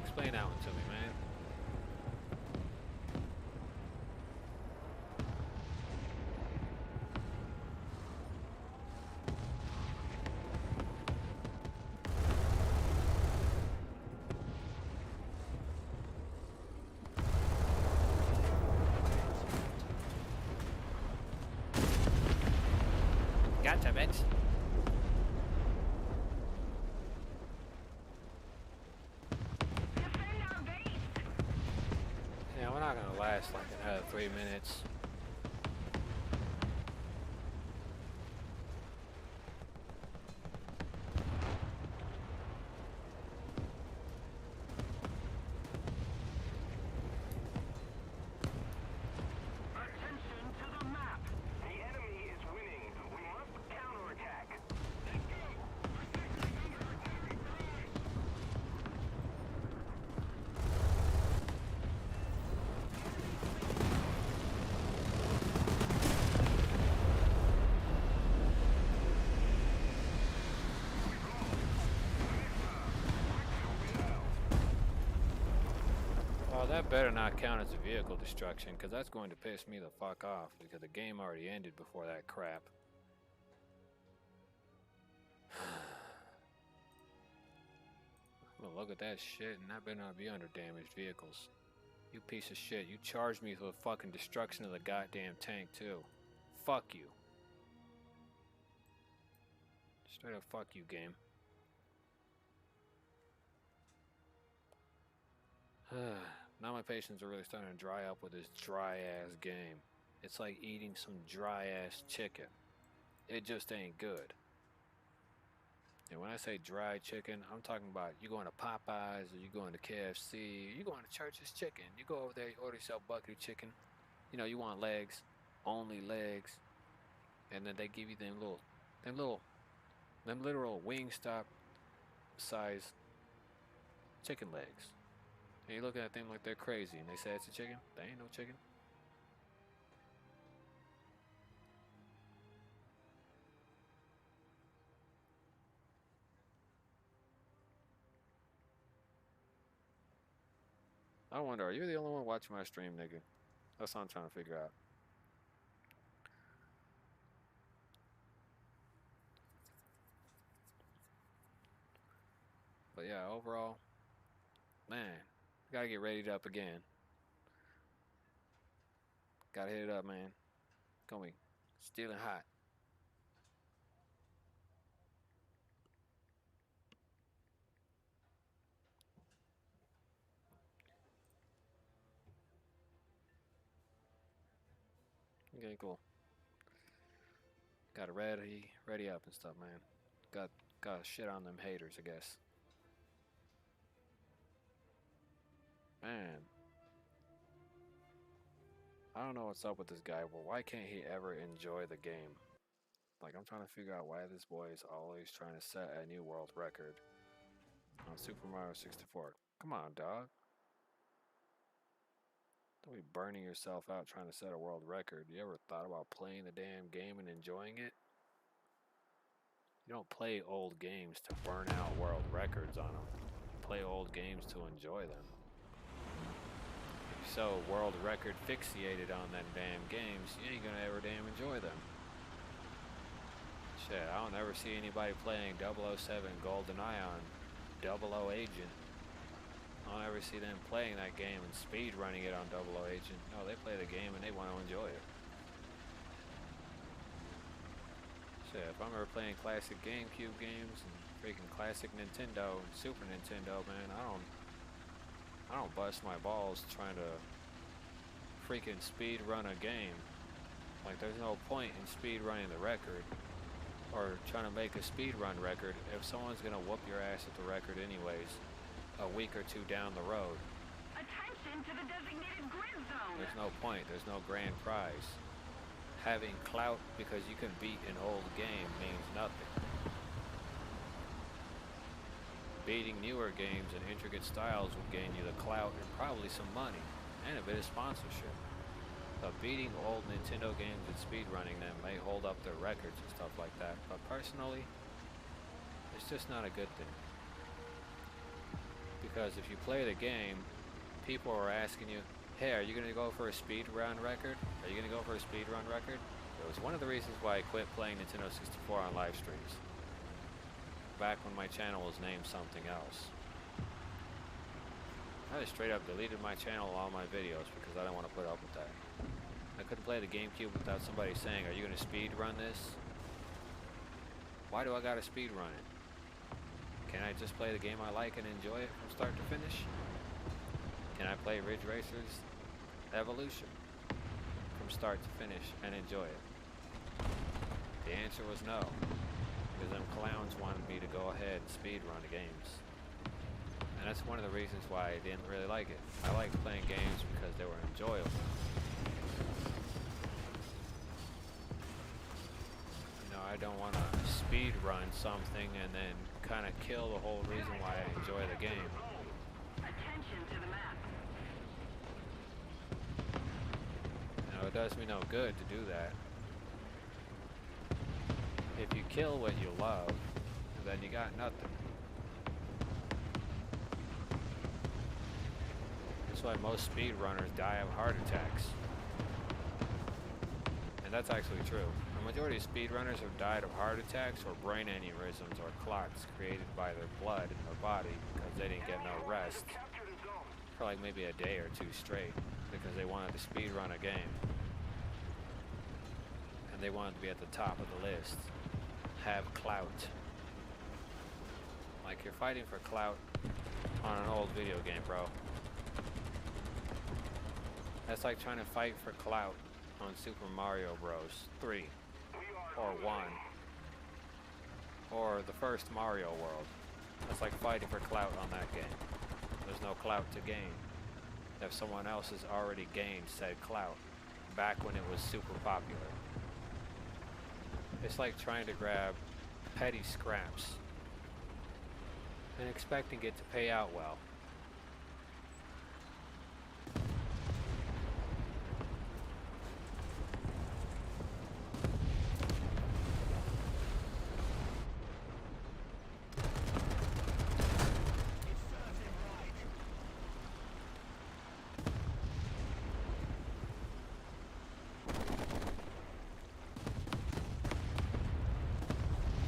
Explain that one to me, man. Gotcha, bitch. Defend our base. Yeah, we're not gonna last like another 3 minutes. Attention to the map. The enemy is winning. We must counterattack. Let's go. Our sector's under attack. Oh, that better not count as a vehicle destruction, because that's going to piss me the fuck off, because the game already ended before that crap. I'm gonna look at that shit, and that better not be under damaged vehicles. You piece of shit, you charged me for the fucking destruction of the goddamn tank, too. Fuck you. Straight up fuck you, game. Now my patience are really starting to dry up with this dry ass game. It's like eating some dry ass chicken. It just ain't good. And when I say dry chicken, I'm talking about you going to Popeyes or you going to KFC, you going to Church's Chicken. You go over there, you order yourself bucket chicken. You know, you want legs, only legs. And then they give you them literal Wingstop size chicken legs. And you're looking at them like they're crazy, and they say it's a chicken. They ain't no chicken. I wonder, are you the only one watching my stream, nigga? That's what I'm trying to figure out. But yeah, overall, man, gotta get readied up again. Gotta hit it up, man. Gonna be stealing hot. Okay, cool. Got to ready up and stuff, man. Got shit on them haters, I guess. Man, I don't know what's up with this guy, but why can't he ever enjoy the game? Like, I'm trying to figure out why this boy is always trying to set a new world record on Super Mario 64. Come on, dog. Don't be burning yourself out trying to set a world record. You ever thought about playing the damn game and enjoying it? You don't play old games to burn out world records on them. You play old games to enjoy them. If you're so world record fixated on them damn games, you ain't gonna ever damn enjoy them. Shit, I don't ever see anybody playing 007 GoldenEye on 00 Agent. I don't ever see them playing that game and speed running it on 00 Agent. No, they play the game and they want to enjoy it. Shit, if I'm ever playing classic GameCube games and freaking classic Nintendo and Super Nintendo, man, I don't bust my balls trying to freaking speed run a game. Like, there's no point in speed running the record or trying to make a speed run record if someone's gonna whoop your ass at the record anyways a week or two down the road. Attention to the designated grid zone. There's no point, there's no grand prize. Having clout because you can beat an old game means nothing. Beating newer games and intricate styles would gain you the clout and probably some money and a bit of sponsorship. But beating old Nintendo games and speedrunning them may hold up their records and stuff like that, but personally, it's just not a good thing. Because if you play the game, people are asking you, hey, are you going to go for a speedrun record? Are you going to go for a speedrun record? It was one of the reasons why I quit playing Nintendo 64 on live streams. Back when my channel was named something else. I just straight up deleted my channel, all my videos, because I didn't want to put up with that. I couldn't play the GameCube without somebody saying, are you going to speed run this? Why do I got to speed run it? Can I just play the game I like and enjoy it from start to finish? Can I play Ridge Racers Evolution from start to finish and enjoy it? The answer was no, because them clowns wanted me to go ahead and speed run the games. And that's one of the reasons why I didn't really like it. I liked playing games because they were enjoyable. I don't want to speed run something and then kind of kill the whole reason why I enjoy the game. Attention to the map. You know, it does me no good to do that. If you kill what you love, then you got nothing. That's why most speedrunners die of heart attacks. And that's actually true. The majority of speedrunners have died of heart attacks or brain aneurysms or clots created by their blood in their body because they didn't get no rest for like maybe a day or two straight because they wanted to speedrun a game. And they wanted to be at the top of the list. Have clout. Like, you're fighting for clout on an old video game, bro. That's like trying to fight for clout on Super Mario Bros. 3 or 1 or the first Mario World. That's like fighting for clout on that game. There's no clout to gain if someone else has already gained said clout back when it was super popular. It's like trying to grab petty scraps and expecting it to pay out well.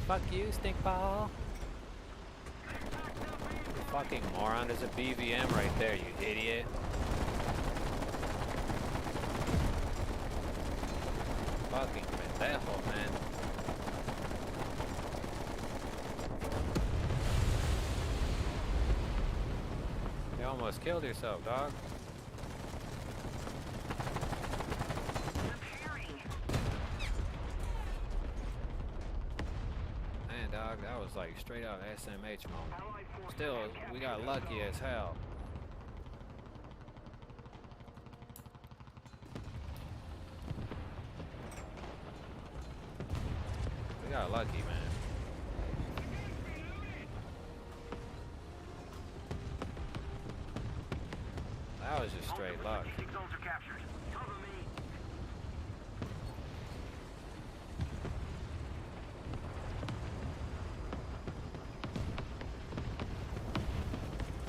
Fuck you, stinkball. You fucking moron, there's a BVM right there, you idiot. Fucking pendejo, man. You almost killed yourself, dog. Repairing. man, dog. That was like straight out SMH mode. Still, we got lucky as hell. We got lucky, man. That was just straight luck. Strategic zones are captured. Cover me.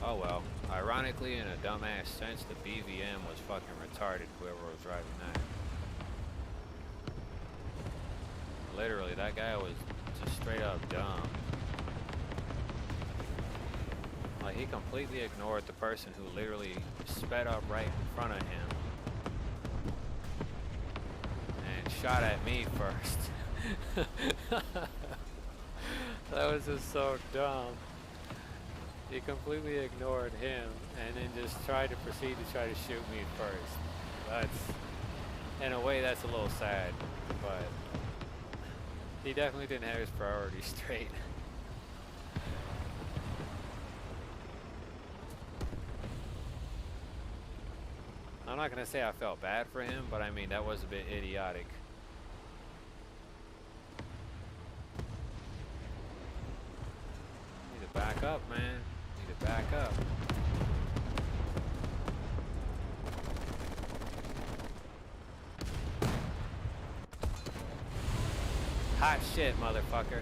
Oh well. Ironically, in a dumbass sense, the BVM was fucking retarded, whoever was driving that. Literally, that guy was just straight up dumb. Like, he completely ignored the person who literally sped up right in front of him and shot at me first. That was just so dumb. He completely ignored him and then just tried to proceed to try to shoot me first. That's, in a way, that's a little sad, but he definitely didn't have his priorities straight. I'm not gonna say I felt bad for him, but I mean, that was a bit idiotic. Need to back up, man. Need to back up. Hot shit, motherfucker.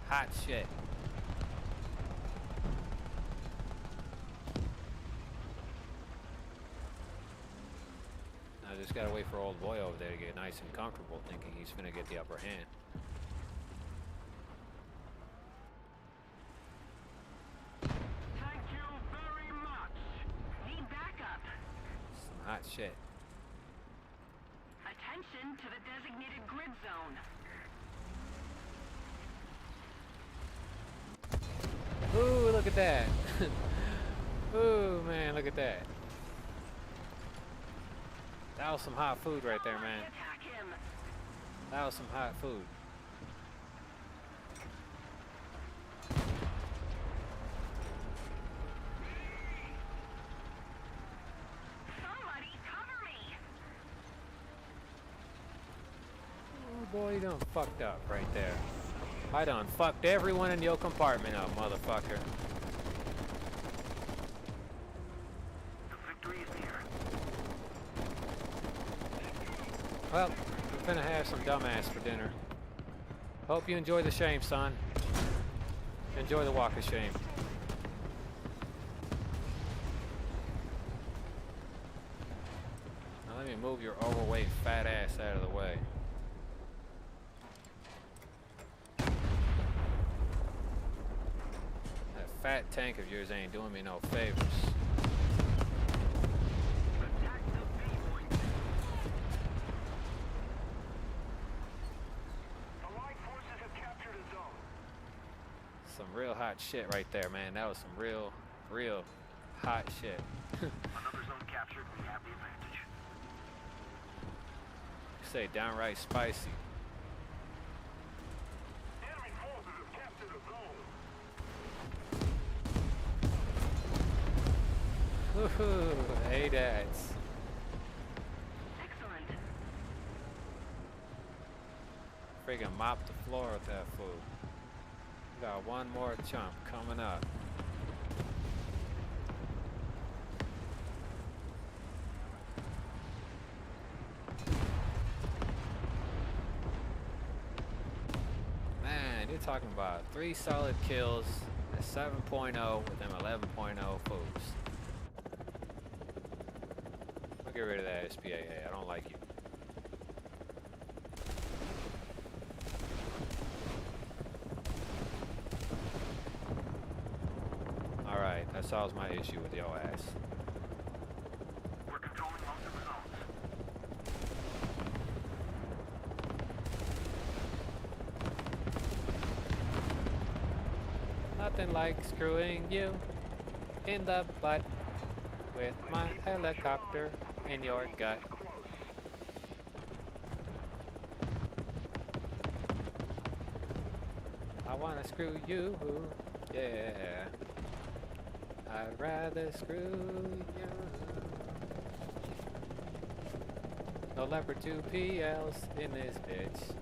Hot shit. I just gotta wait for old boy over there to get nice and comfortable, thinking he's gonna get the upper hand. Thank you very much. Need backup. Some hot shit. Attention to the designated grid zone. Ooh, look at that. Ooh, man, look at that. That was some hot food right there, man. Attack him. That was some hot food. Somebody cover me. Oh boy, you done fucked up right there. I done fucked everyone in your compartment up, motherfucker. The victory is near. Well, we're gonna have some dumbass for dinner. Hope you enjoy the shame, son. Enjoy the walk of shame. Now let me move your overweight fat ass out of the way. That fat tank of yours ain't doing me no favors. Attack the B point. Allied forces have captured a zone. Some real hot shit right there, man. That was some real hot shit. Another zone captured. We have the advantage. Say downright spicy. Enemy forces have captured a zone. Woohoo! Hey, dads. Excellent. Friggin' mop the floor with that food. Got one more chump coming up. Man, you're talking about 3 solid kills at 7.0 with them 11.0 fools. I'll get rid of that SPAA. I don't like you. Alright, that solves my issue with your ass. We're controlling most of the zones. Nothing like screwing you in the butt with my helicopter in your gut. wanna screw you. Yeah. I'd rather screw you. No leopard 2 PLs in this bitch.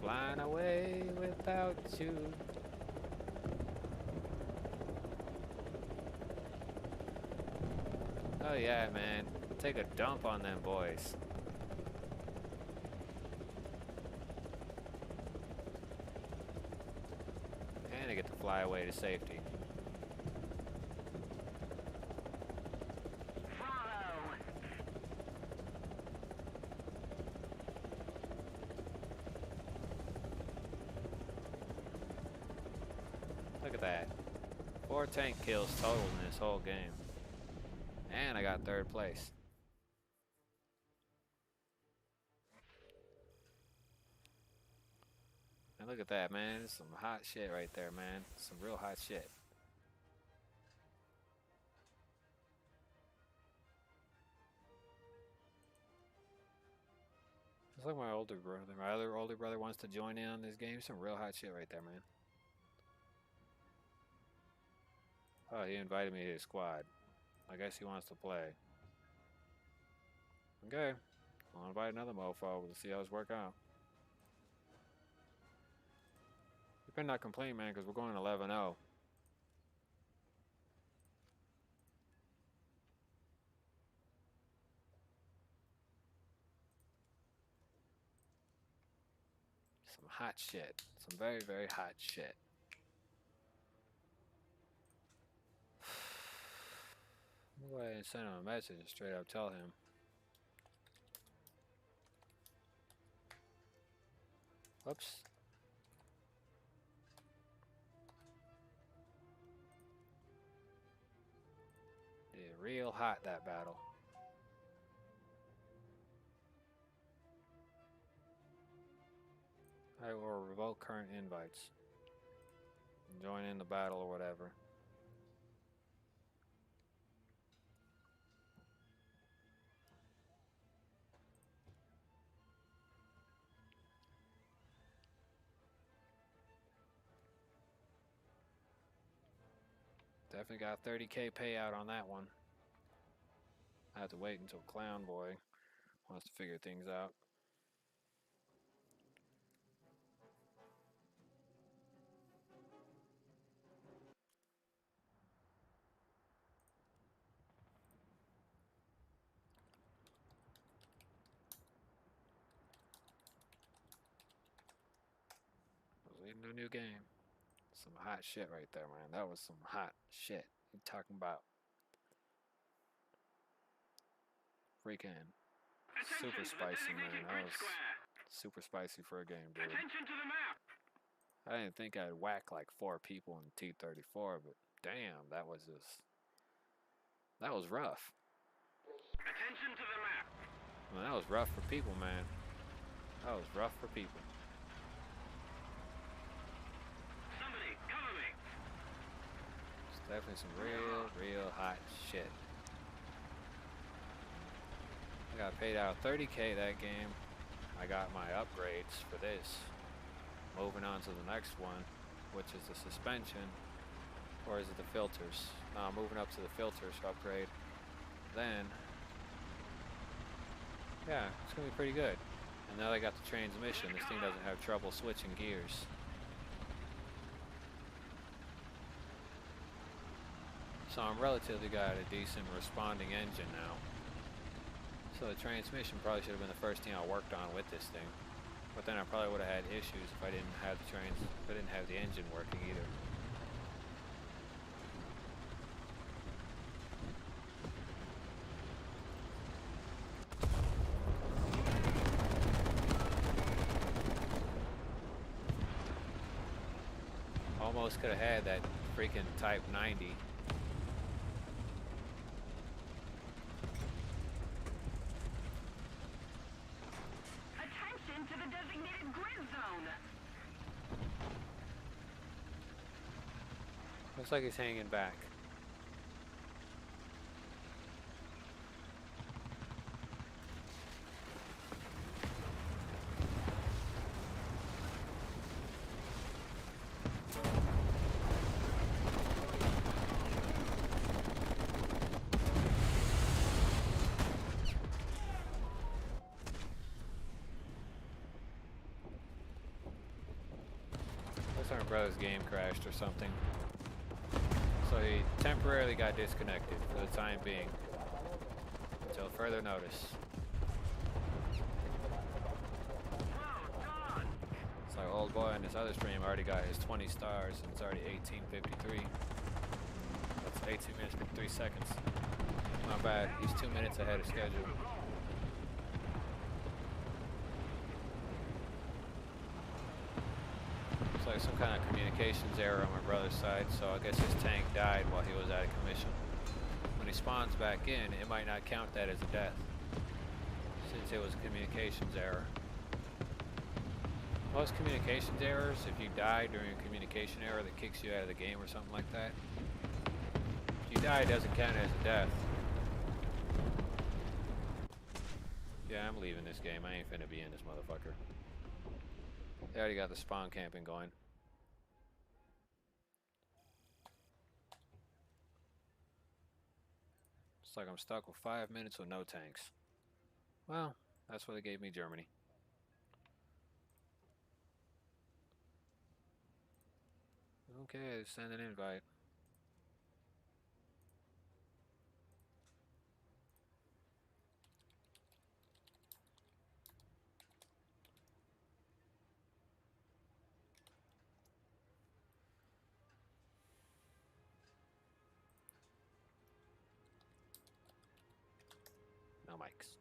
Flying away without you. Oh yeah, man. Take a dump on them boys. And I get to fly away to safety. Follow. Look at that. 4 tank kills total in this whole game. And I got 3rd place. And look at that, man. It's some hot shit right there, man. Some real hot shit. It's like my older brother. My other older brother wants to join in on this game. Some real hot shit right there, man. Oh, he invited me to his squad. I guess he wants to play. Okay. I'll invite another mofo. We'll see how this work out. You better not complain, man, because we're going 11-0. Some hot shit. Some very, very hot shit. I'm going to go ahead and send him a message and straight up tell him. Whoops. Yeah, real hot, that battle. I will revoke current invites. Join in the battle or whatever. Definitely got 30K payout on that one. I have to wait until Clown Boy wants to figure things out. I was leading to a new game. Some hot shit right there, man. That was some hot shit. You talking about freaking super spicy, man. That was super spicy for a game, dude. Attention to the map. I didn't think I'd whack like 4 people in T-34, but damn, that was rough. Attention to the map. I mean, that was rough for people, man. That was rough for people. Somebody cover me. It's definitely some real hot shit. I got paid out 30K that game. I got my upgrades for this. Moving on to the next one, which is the suspension, or is it the filters? No, I'm moving up to the filters upgrade. Then, yeah, it's gonna be pretty good. And now I got the transmission. This thing doesn't have trouble switching gears. So I'm relatively got a decent responding engine now. So the transmission probably should have been the first thing I worked on with this thing. But then I probably would have had issues if I didn't have the engine working either. Almost could have had that freaking Type 90. Attention to the designated grid zone. Looks like he's hanging back. brother's game crashed or something. So he temporarily got disconnected for the time being. Until further notice. So our old boy on this other stream already got his 20 stars and it's already 18:53. That's 18 minutes 53 seconds. Not bad. He's 2 minutes ahead of schedule. Looks like some kind of communications error on my brother's side, so I guess his tank died while he was out of commission. When he spawns back in, it might not count that as a death, since it was a communications error. Most communications errors, if you die during a communication error that kicks you out of the game or something like that, if you die, it doesn't count as a death. Yeah, I'm leaving this game. I ain't finna be in this motherfucker. They already got the spawn camping going. It's like I'm stuck with 5 minutes with no tanks. Well, that's what they gave me Germany. Okay, send an invite. No mics.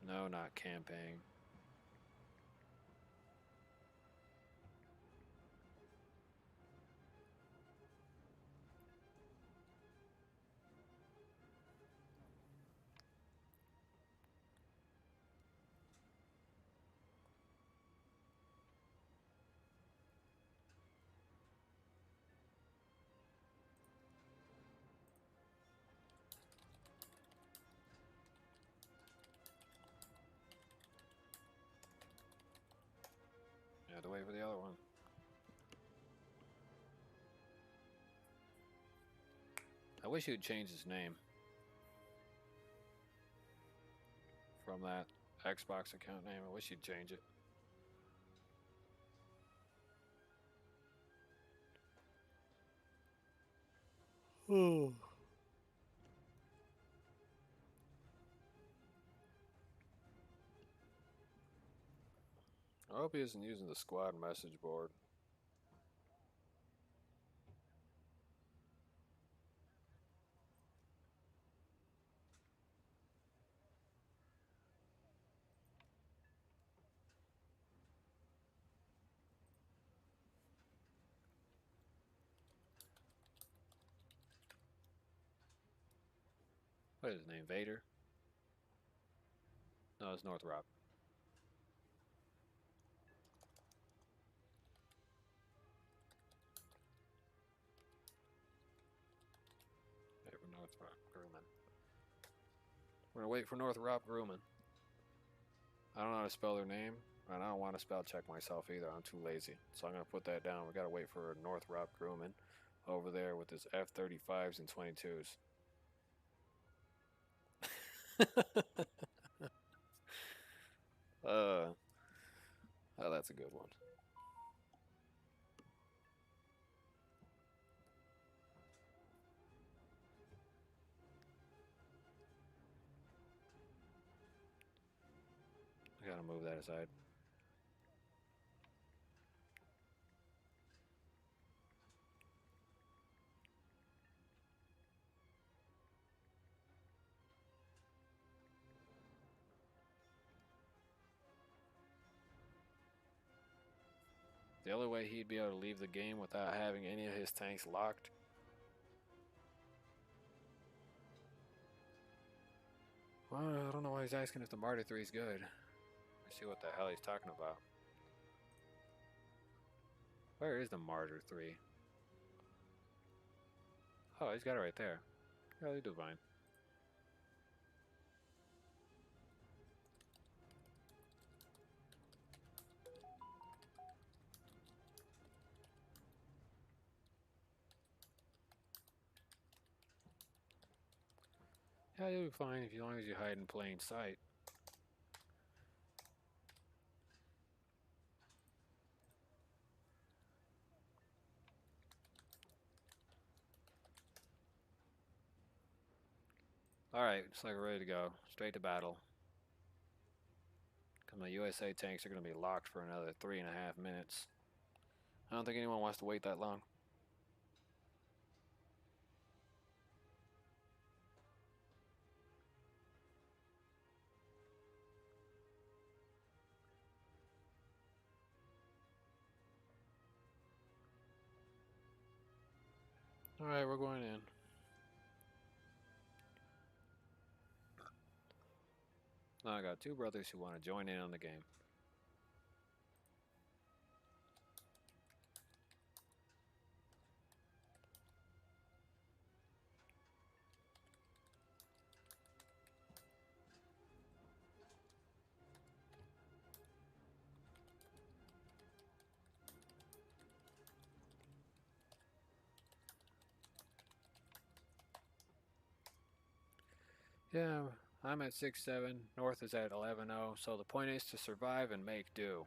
No, not camping. You have to wait for the other one. I wish you'd change his name from that Xbox account name. I wish you'd change it. Oh. I hope he isn't using the squad message board. What is his name? Vader? No, it's Northrop. Wait for Northrop Grumman. We're gonna wait for Northrop Grumman. I don't know how to spell their name, and I don't want to spell check myself either. I'm too lazy. So I'm gonna put that down. We gotta wait for Northrop Grumman over there with his F-35s and 22s. Oh, that's a good one. I gotta move that aside. The only way he'd be able to leave the game without having any of his tanks locked. Well, I don't know why he's asking if the Martyr 3 is good. Let's see what the hell he's talking about. Where is the Martyr 3? Oh, he's got it right there. Really divine. Yeah, you'll be fine as long as you hide in plain sight. Alright, looks like we're ready to go. Straight to battle. Come the USA tanks are going to be locked for another 3.5 minutes. I don't think anyone wants to wait that long. Alright, we're going in. Now I got two brothers who want to join in on the game. Yeah, I'm at 6-7, North is at 11-0, so the point is to survive and make do.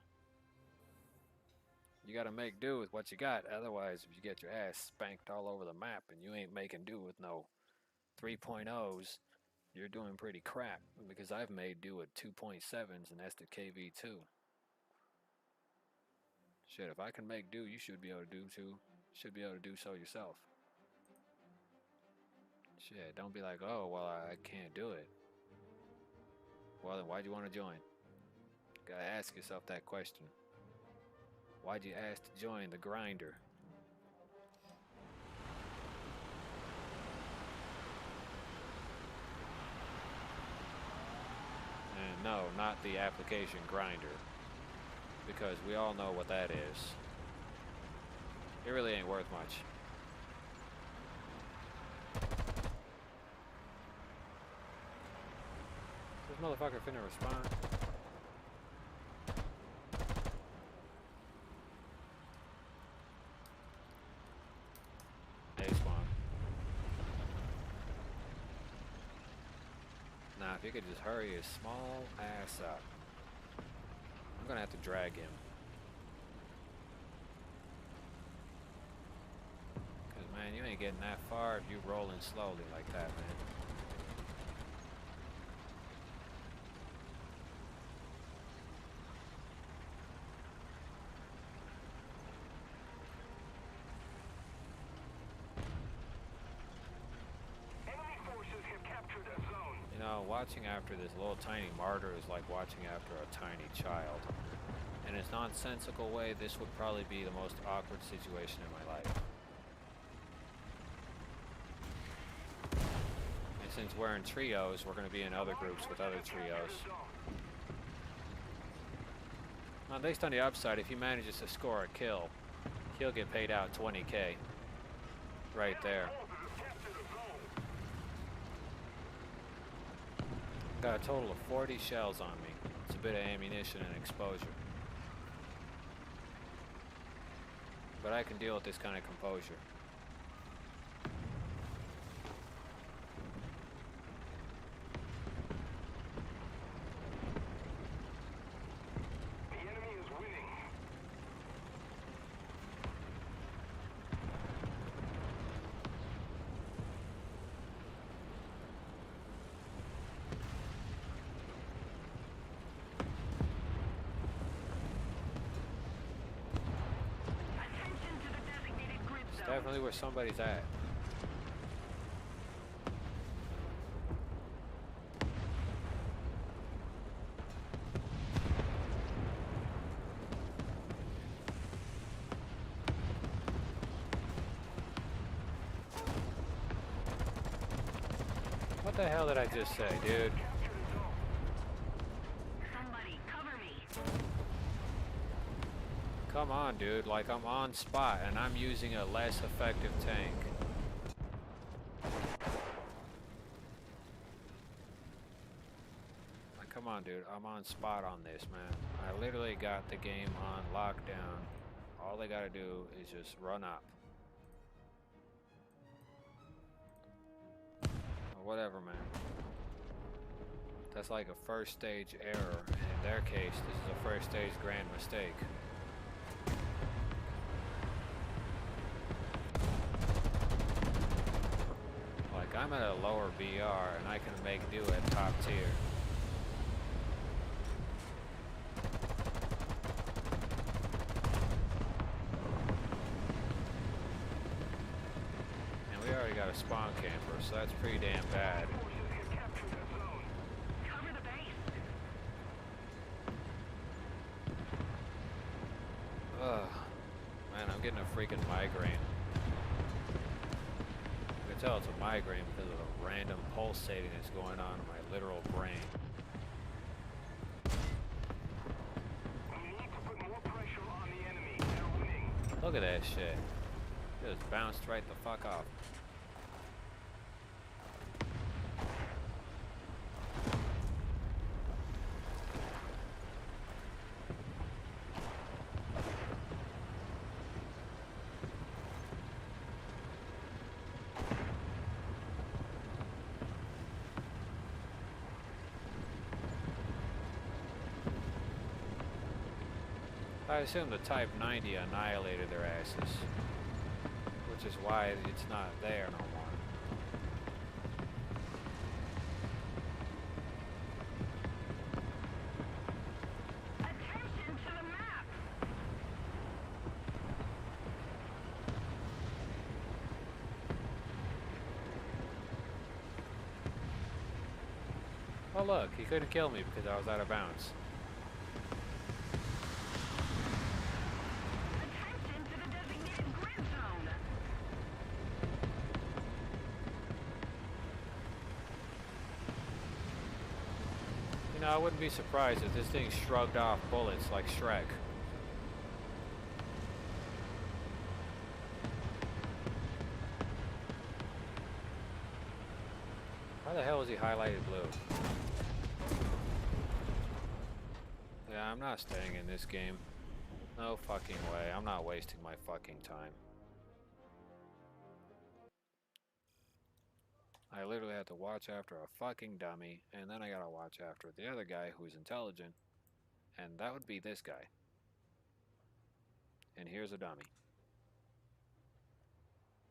You gotta make do with what you got, otherwise if you get your ass spanked all over the map and you ain't making do with no 3.0s, you're doing pretty crap, because I've made do with 2.7s and that's the KV2. Shit, if I can make do, you should be able to do too. Should be able to do so yourself. Shit, don't be like, oh, well, I can't do it. Well, then why'd you want to join? Gotta ask yourself that question. Why'd you ask to join the grinder? And no, not the application grinder. Because we all know what that is. It really ain't worth much. This motherfucker finna respond. Hey, spawn. Nah, if you could just hurry his small ass up. I'm gonna have to drag him. Cause man, you ain't getting that far if you rolling slowly like that, man. You know, watching after this little tiny martyr is like watching after a tiny child. In its nonsensical way, this would probably be the most awkward situation in my life. And since we're in trios, we're going to be in other groups with other trios. At least on the upside, if he manages to score a kill, he'll get paid out 20k. Right there. Got a total of 40 shells on me. It's a bit of ammunition and exposure. But I can deal with this kind of composure. The enemy is winning. Attention to the designated grid It's zone. definitely where somebody's at. What the hell did I just say, dude? Somebody cover me. Come on, dude. Like, I'm on spot and I'm using a less effective tank. Like, come on, dude. I'm on spot on this, man. I literally got the game on lockdown. All they gotta do is just run up. Or whatever, man. That's like a first stage error. In their case, this is a first stage grand mistake. Like, I'm at a lower BR and I can make do at top tier. And we already got a spawn camper, so that's pretty damn bad. Forces have captured that zone. Cover the base. Ugh. Man, I'm getting a freaking migraine. You can tell it's a migraine because of the random pulsating that's going on in my literal brain. We need to put more pressure on the enemy. They're winning. Look at that shit. Just bounced right the fuck off. I assume the Type 90 annihilated their asses, which is why it's not there no more. Attention to the map. Oh look, he couldn't kill me because I was out of bounds. Attention to the designated grid zone. You know, I wouldn't be surprised if this thing shrugged off bullets like Shrek. Why the hell is he highlighted blue? Yeah, I'm not staying in this game. No fucking way. I'm not wasting my fucking time. I literally have to watch after a fucking dummy, and then I gotta watch after the other guy who's intelligent, and that would be this guy. And here's a dummy.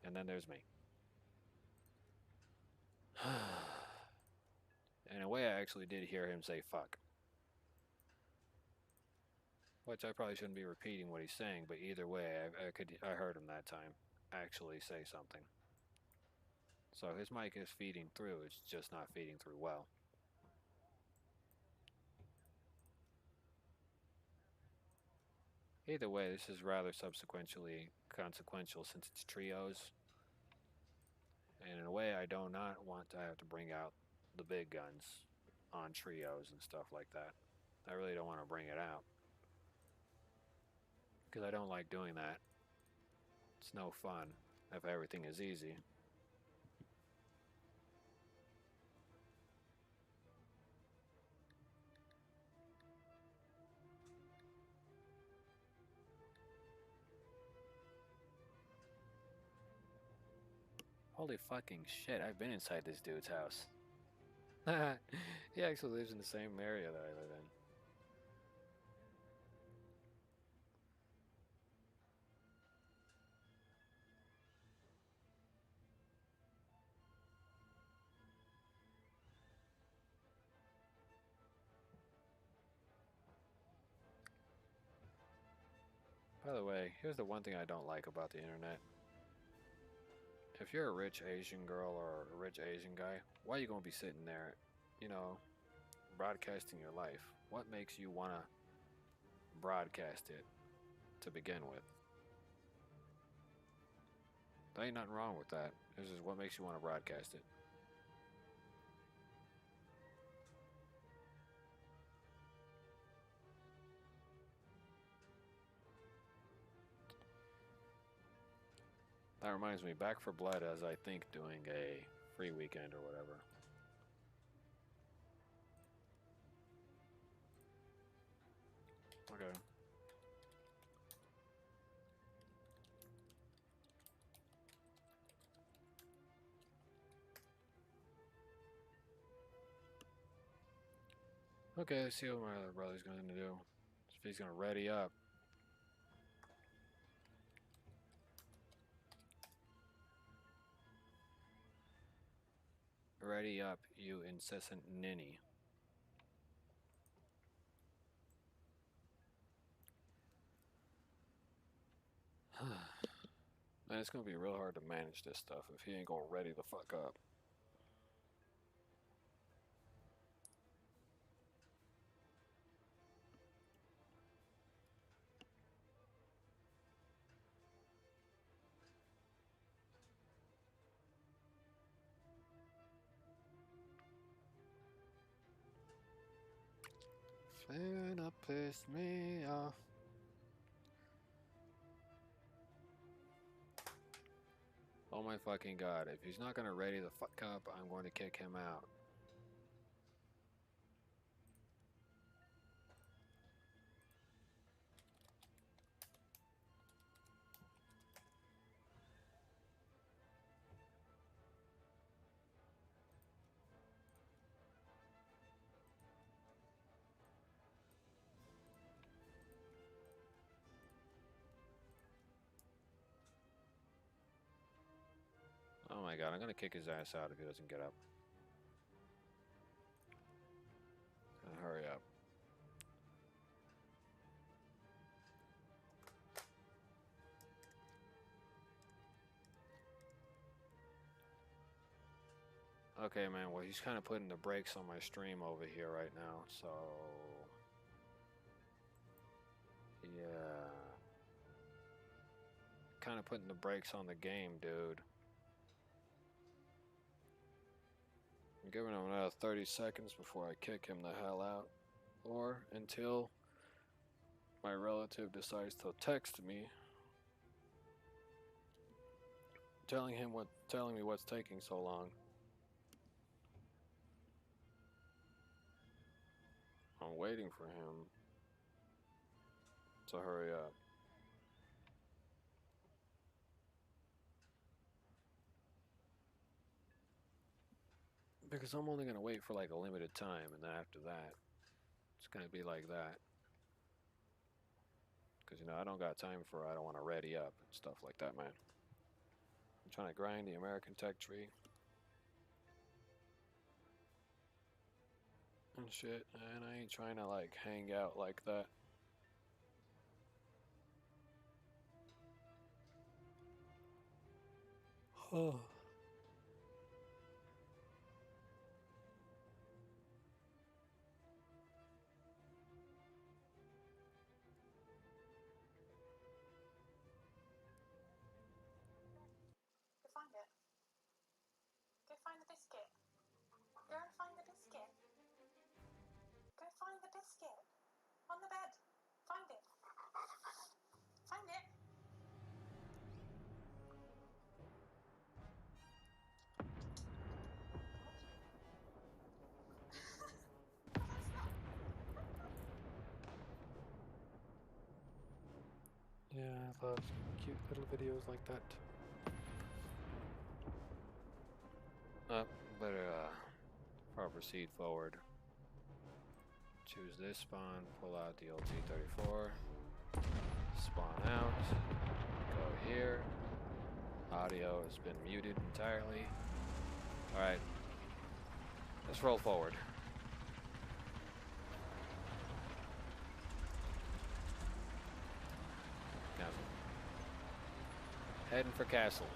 And then there's me. In a way, I actually did hear him say fuck. Which I probably shouldn't be repeating what he's saying, but either way, I heard him that time actually say something. So his mic is feeding through, it's just not feeding through well. Either way, this is rather subsequently consequential since it's trios. And in a way, I do not want to have to bring out the big guns on trios and stuff like that. I really don't want to bring it out. Because I don't like doing that. It's no fun if everything is easy. Holy fucking shit, I've been inside this dude's house. He actually lives in the same area that I live in. By the way, here's the one thing I don't like about the internet. If you're a rich Asian girl or a rich Asian guy, why are you gonna be sitting there, you know, broadcasting your life? What makes you wanna broadcast it to begin with? There ain't nothing wrong with that. This is what makes you wanna broadcast it. That reminds me, Back for Blood as I think doing a free weekend or whatever. Okay. Okay, let's see what my other brother's going to do. If he's going to ready up. Ready up, you incessant ninny. Man, it's gonna be real hard to manage this stuff if he ain't gonna ready the fuck up. Finna piss me off. Oh my fucking god, if he's not gonna ready the fuck up, I'm going to kick him out. Oh my god, I'm gonna kick his ass out if he doesn't get up. Hurry up. Okay, man, well, he's kind of putting the brakes on my stream over here right now, so... yeah. Kind of putting the brakes on the game, dude. I'm giving him another 30 seconds before I kick him the hell out. Or until my relative decides to text me telling me what's taking so long. I'm waiting for him to hurry up. Because I'm only gonna wait for like a limited time, and then after that, it's gonna be like that. Because, you know, I don't got time for I don't want to ready up and stuff like that, man. I'm trying to grind the American tech tree. And shit, and I ain't trying to like hang out like that. Oh. Go find it. Go find the biscuit. Go and find the biscuit. Go find the biscuit. On the bed. Find it. Find it. Yeah, I love cute little videos like that. Before I proceed forward, choose this spawn, pull out the old T-34, spawn out, go here. Audio has been muted entirely. Alright, let's roll forward. Castle. Heading for castle.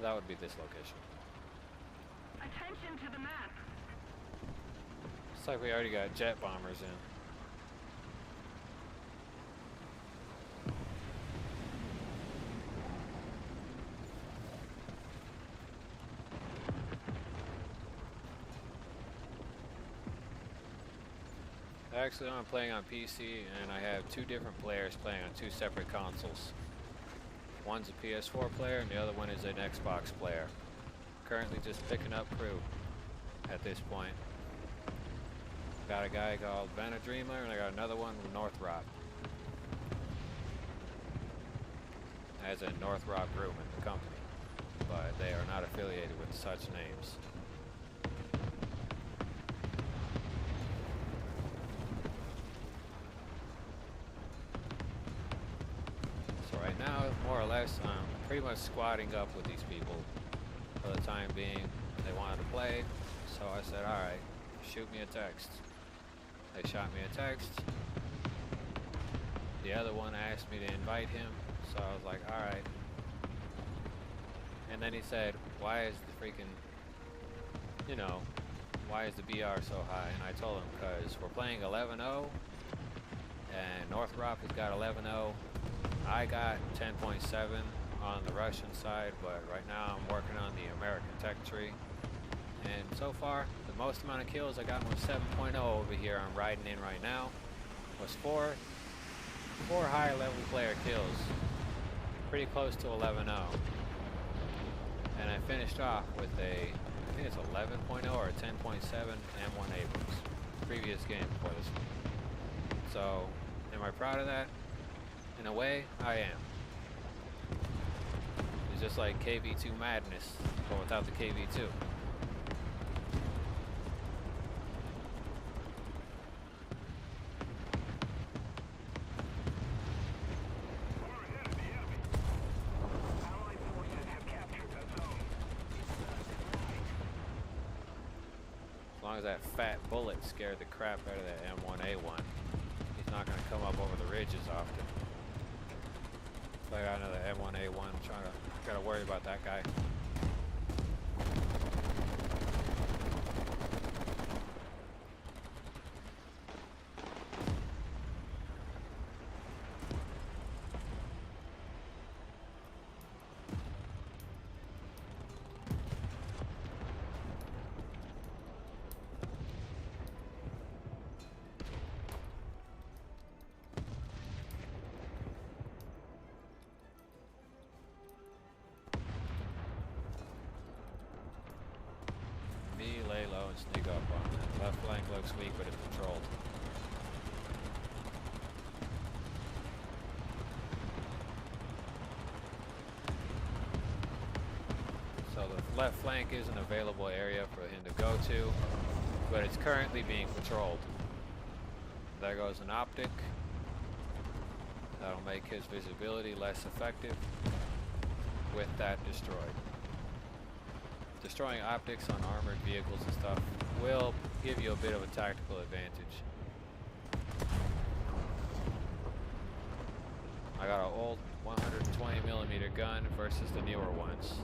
That would be this location. Attention to the map. Looks like we already got jet bombers in. Actually, I'm playing on PC, and I have two different players playing on two separate consoles. One's a PS4 player, and the other one is an Xbox player. Currently just picking up crew at this point. Got a guy called Vanadreamer, and I got another one with Northrop. As a Northrop room in the company. but they are not affiliated with such names. So right now, more or less, I'm pretty much squatting up with these people for the time being. They wanted to play, so I said, alright, shoot me a text. They shot me a text. The other one asked me to invite him, so I was like, alright. And then he said, why is the freaking, you know, why is the BR so high? And I told him, because we're playing 11-0, and Northrop has got 11-0. I got 10.7 on the Russian side, but right now I'm working on the American tech tree. And so far, the most amount of kills I got was 7.0 over here I'm riding in right now. Was four high level player kills. Pretty close to 11-0. And I finished off with a, I think it's 11.0 or 10.7 M1 Abrams. Previous game before this one. So, am I proud of that? In a way, I am. It's just like KV2 madness, but without the KV2. As long as that fat bullet scared the crap out of that M1A1, he's not going to come up over the ridges often. So I got another M1A1, gotta worry about that guy. Lay low and sneak up on it. Left flank looks weak, but it's controlled. So the left flank is an available area for him to go to, but it's currently being patrolled. There goes an optic. That'll make his visibility less effective with that destroyed. Destroying optics on armored vehicles and stuff will give you a bit of a tactical advantage. I got an old 120mm gun versus the newer ones.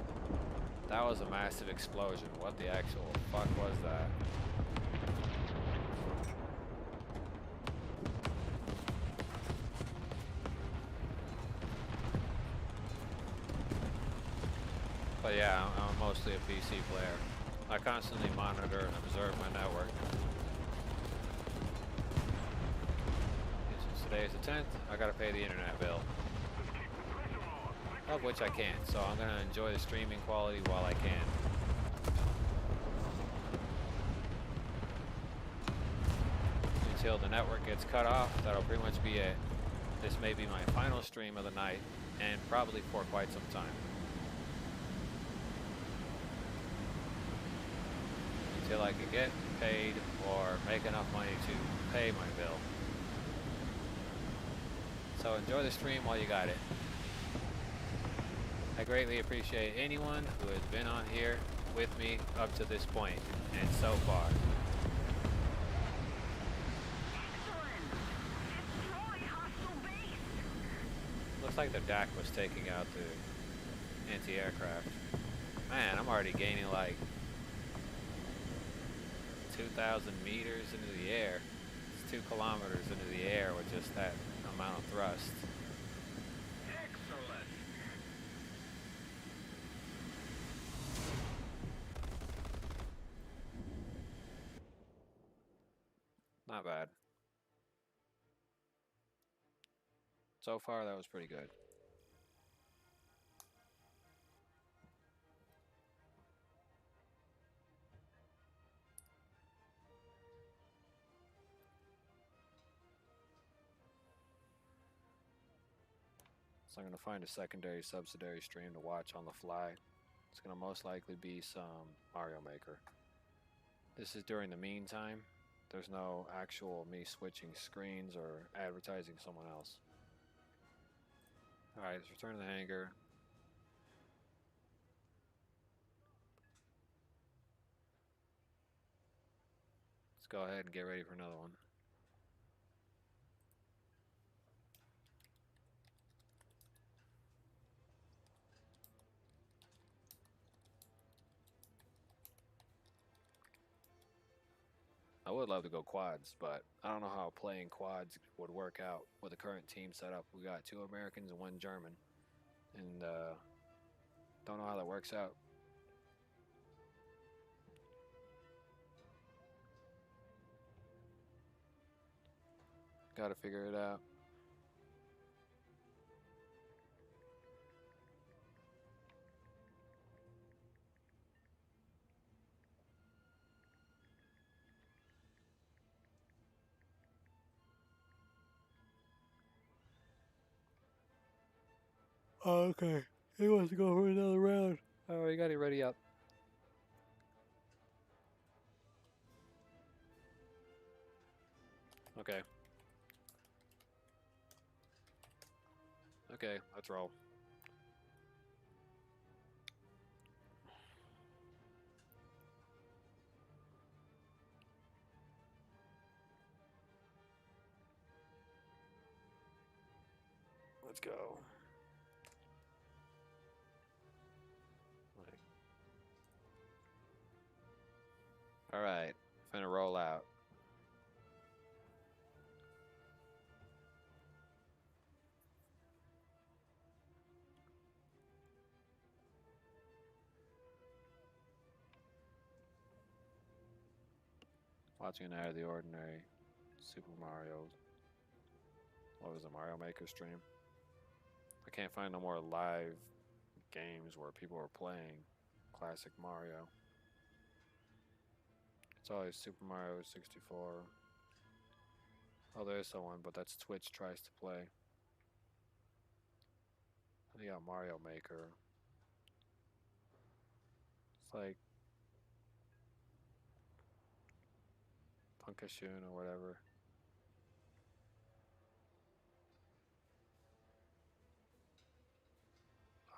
That was a massive explosion. What the actual fuck was that? But yeah, I'm mostly a PC player. I constantly monitor and observe my network. Since today is the 10th, I gotta pay the internet bill. Of which I can't, so I'm gonna enjoy the streaming quality while I can. Until the network gets cut off, that'll pretty much be it. This may be my final stream of the night, and probably for quite some time. Until I can get paid or make enough money to pay my bill. So enjoy the stream while you got it. I greatly appreciate anyone who has been on here with me up to this point and so far. Looks like the DAC was taking out the anti-aircraft. Man, I'm already gaining like 2,000 meters into the air. It's 2 kilometers into the air with just that amount of thrust. Excellent. Not bad. So far, that was pretty good. So I'm going to find a secondary subsidiary stream to watch on the fly. It's gonna most likely be some Mario Maker. This is during the meantime. There's no actual me switching screens or advertising someone else. Alright, let's return to the hangar. Let's go ahead and get ready for another one. I would love to go quads, but I don't know how playing quads would work out with the current team setup. We got 2 Americans and 1 German, and don't know how that works out. Gotta figure it out. Oh, okay. He wants to go for another round. Oh, you got it ready up. Okay. Okay, let's roll. Let's go. Alright, finna roll out. Watching an out of the ordinary Super Mario. What was it, Mario Maker stream? I can't find no more live games where people are playing classic Mario. It's always Super Mario 64. Oh, there's someone, but that's Twitch tries to play. Then you got Mario Maker. It's like Punkashun or whatever.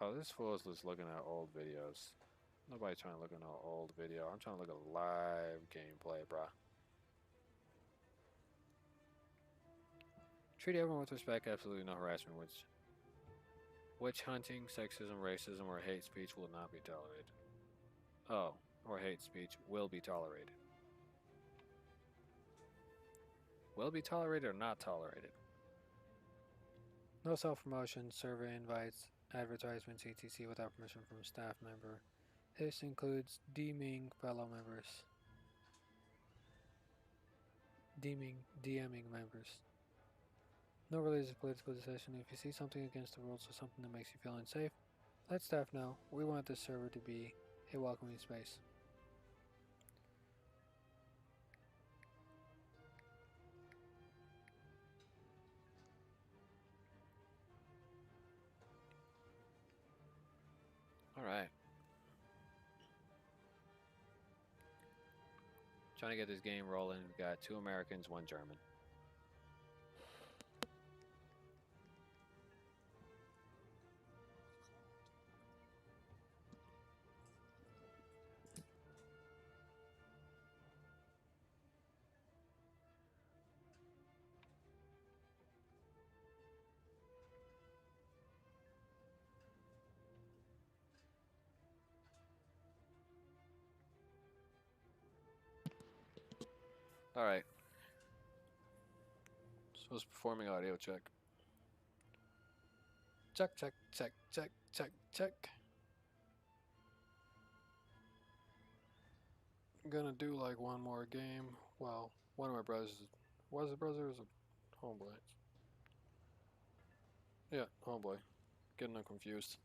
Oh, this fool is just looking at old videos. Nobody trying to look at no old video. I'm trying to look at live gameplay, bruh. Treat everyone with respect, absolutely no harassment. Witch hunting, sexism, racism, or hate speech will not be tolerated. Oh, or hate speech will be tolerated. Will be tolerated or not tolerated? No self-promotion, survey invites, advertisements, etc. without permission from a staff member. This includes DMing fellow members. DMing members. No related political decision. If you see something against the rules or something that makes you feel unsafe, let staff know. We want this server to be a welcoming space. Alright. Trying to get this game rolling. We've got 2 Americans, 1 German. Alright. So it's performing audio check. Check, check, check, check, check, check. I'm gonna do like one more game. Well, one of my brothers, was it brother or was it homeboy? Yeah, homeboy. Getting them confused.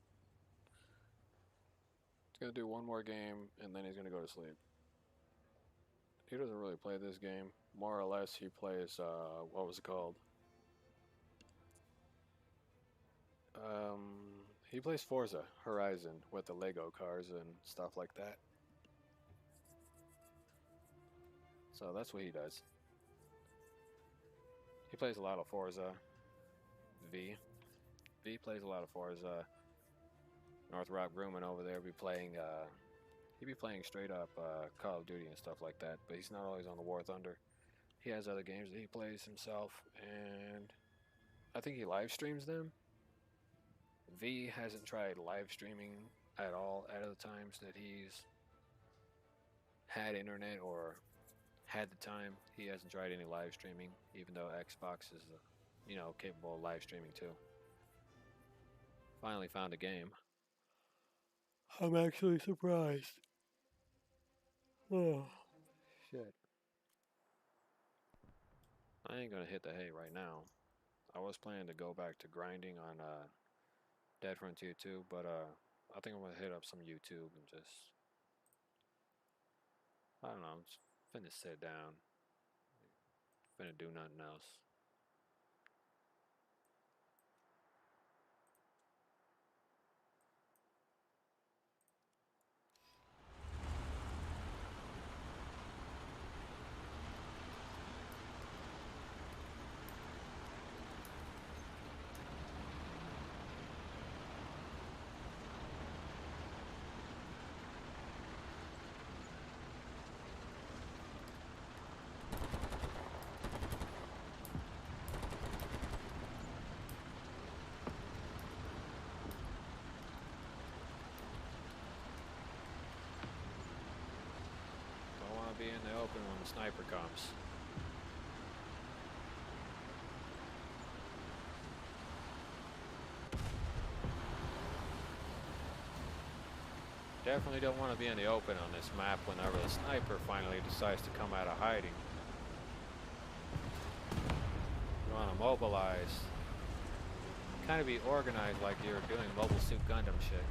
He's gonna do one more game and then he's gonna go to sleep. He doesn't really play this game. More or less, he plays, what was it called? He plays Forza Horizon with the Lego cars and stuff like that. So that's what he does. He plays a lot of Forza. V plays a lot of Forza. North Rock Grumman over there be playing. He be playing straight up Call of Duty and stuff like that. But he's not always on the War Thunder. He has other games that he plays himself, and I think he live streams them. V hasn't tried live streaming at all out of the times that he's had internet or had the time. He hasn't tried any live streaming, even though Xbox is, capable of live streaming too. Finally found a game. I'm actually surprised. Oh, shit. I ain't gonna hit the hay right now. I was planning to go back to grinding on Dead Frontier 2, but I think I'm gonna hit up some YouTube and just, I don't know, I'm just finna sit down, finna do nothing else. Be in the open when the sniper comes. Definitely don't want to be in the open on this map whenever the sniper finally decides to come out of hiding. You want to mobilize. Kind of be organized like you're doing Mobile Suit Gundam shit.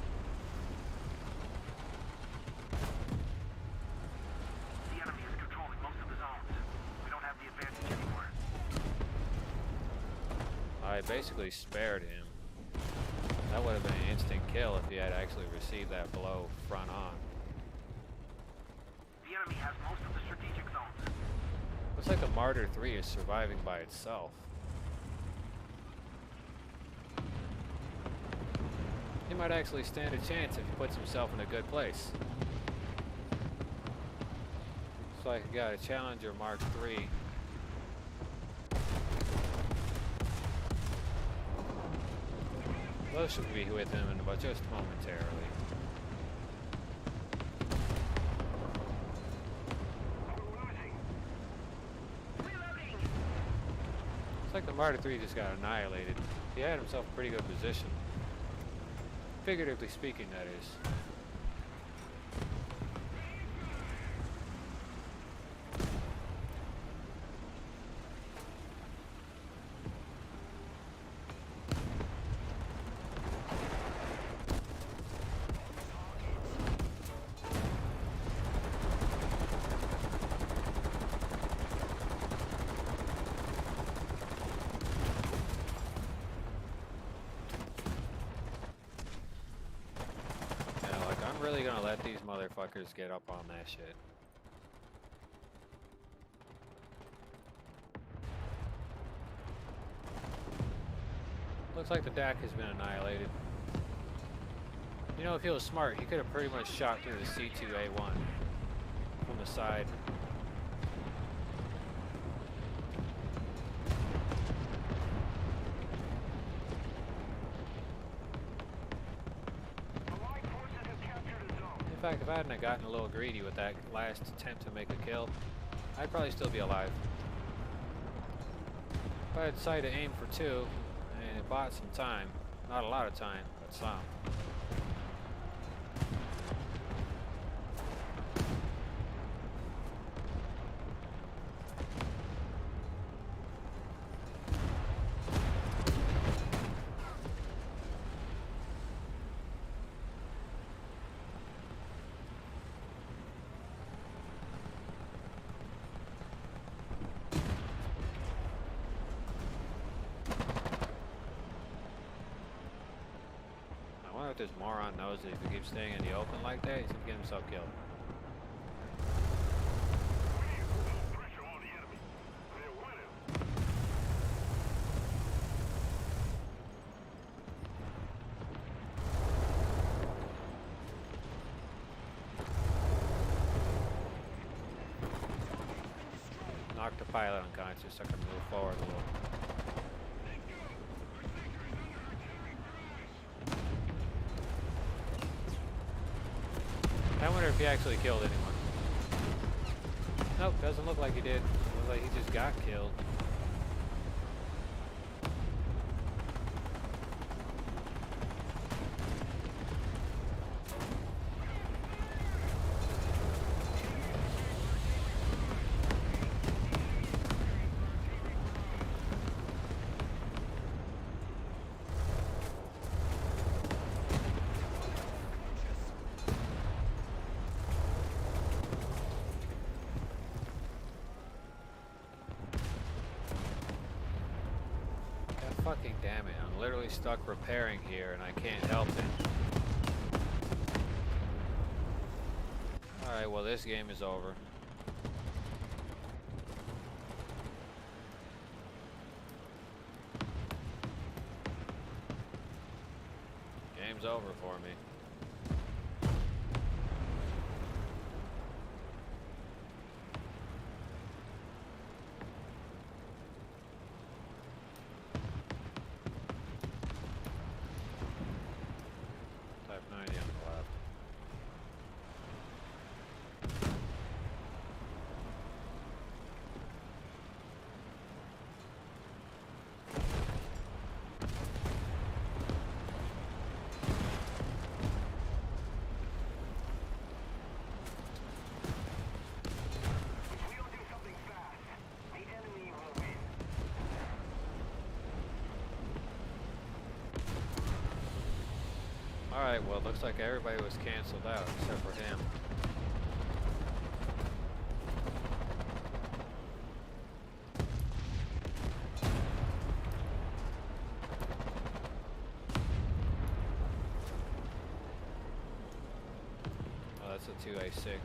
I basically spared him. That would have been an instant kill if he had actually received that blow front on. The enemy has most of the strategic zones. Looks like the Martyr 3 is surviving by itself. He might actually stand a chance if he puts himself in a good place. Looks like he got a Challenger Mark 3. Those should be with him in about just momentarily. Looks like the Martyr 3 just got annihilated. He had himself a pretty good position. Figuratively speaking, that is. Really gonna let these motherfuckers get up on that shit. Looks like the DAC has been annihilated. You know, if he was smart, he could have pretty much shot through the C2A1 from the side. In fact, if I hadn't gotten a little greedy with that last attempt to make a kill, I'd probably still be alive. If I had decided to aim for 2, and it bought some time, not a lot of time, but some. what this moron knows is if he keeps staying in the open like that, he's gonna get himself killed. We need to put more pressure on the enemy. They're winning. Knock the pilot unconscious so I can move forward a little. I wonder if he actually killed anyone. Nope, doesn't look like he did. Looks like he just got killed. Fucking damn it, I'm literally stuck repairing here and I can't help it. Alright, well this game is over. Game's over for me. Type 90 on the left. If we don't do something fast, the enemy will win. Alright, well, looks like everybody was canceled out except for him. Oh, that's a 2A6.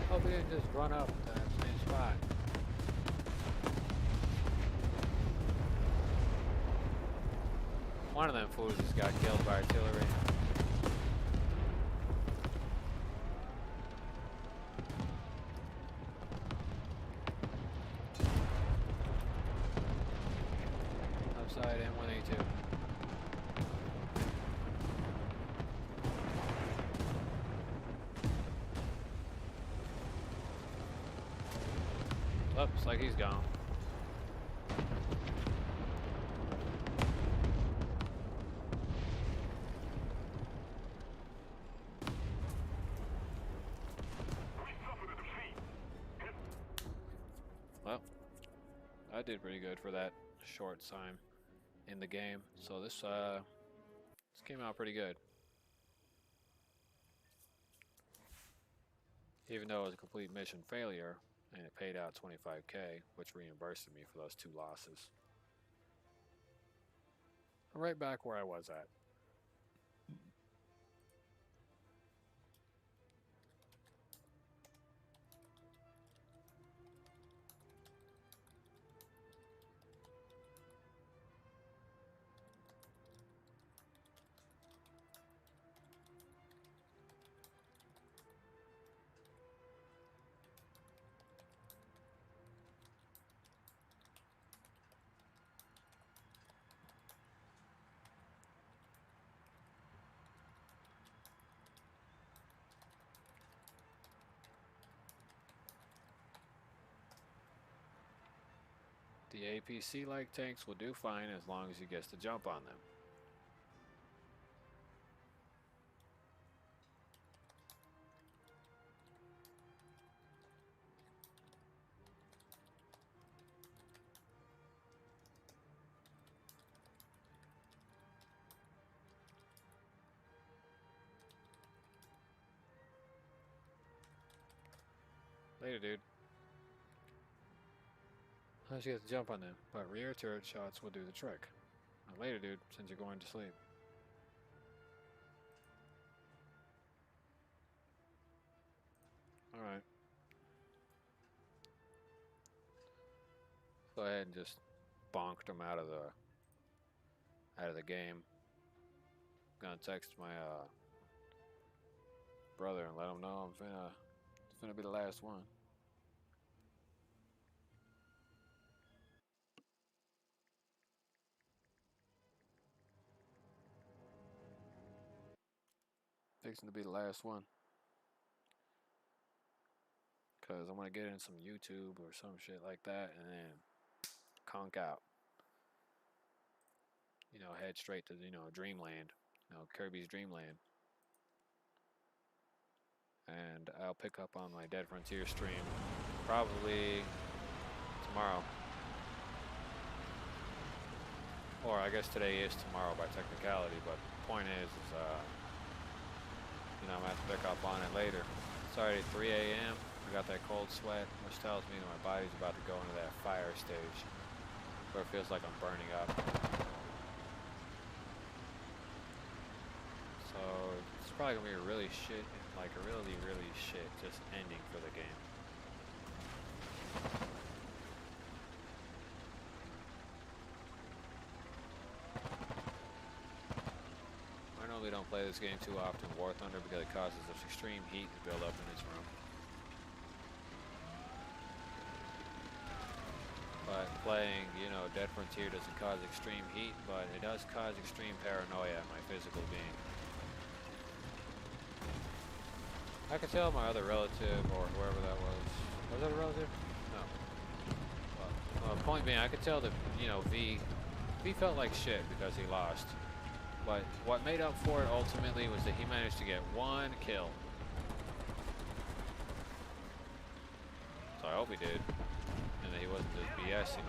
Hope we didn't just run up to that same spot. One of them fools just got killed by artillery. Upside M1A2. Looks like he's gone. We suffered a defeat. Well, I did pretty good for that short time in the game. So this came out pretty good. Even though it was a complete mission failure, and it paid out 25K, which reimbursed me for those 2 losses. I'm right back where I was at. The APC-like tanks will do fine as long as he gets the jump on them. Later, dude. Unless you have to jump on them, but rear turret shots will do the trick. Later, dude, since you're going to sleep. Alright. Go ahead and just bonked him out of the game. Gonna text my brother and let him know it's finna be the last one. Fixing to be the last one. Cause I'm gonna get in some YouTube or some shit like that and then conk out. You know, head straight to, Dreamland. Kirby's Dreamland. And I'll pick up on my Dead Frontier stream probably tomorrow. Or I guess today is tomorrow by technicality, but the point is I'm gonna have to pick up on it later. It's already 3 a.m. I got that cold sweat, which tells me that my body's about to go into that fire stage where it feels like I'm burning up. So it's probably gonna be a really shit, like a really, really shit just ending for the game. I normally don't play this game too often, War Thunder, because it causes this extreme heat to build up in its room. But playing, Dead Frontier doesn't cause extreme heat, but it does cause extreme paranoia in my physical being. I could tell my other relative, or whoever that was. Was that a relative? No. Well, point being, I could tell that, V felt like shit because he lost. But what made up for it ultimately was that he managed to get 1 kill. So I hope he did. And that he wasn't just BSing.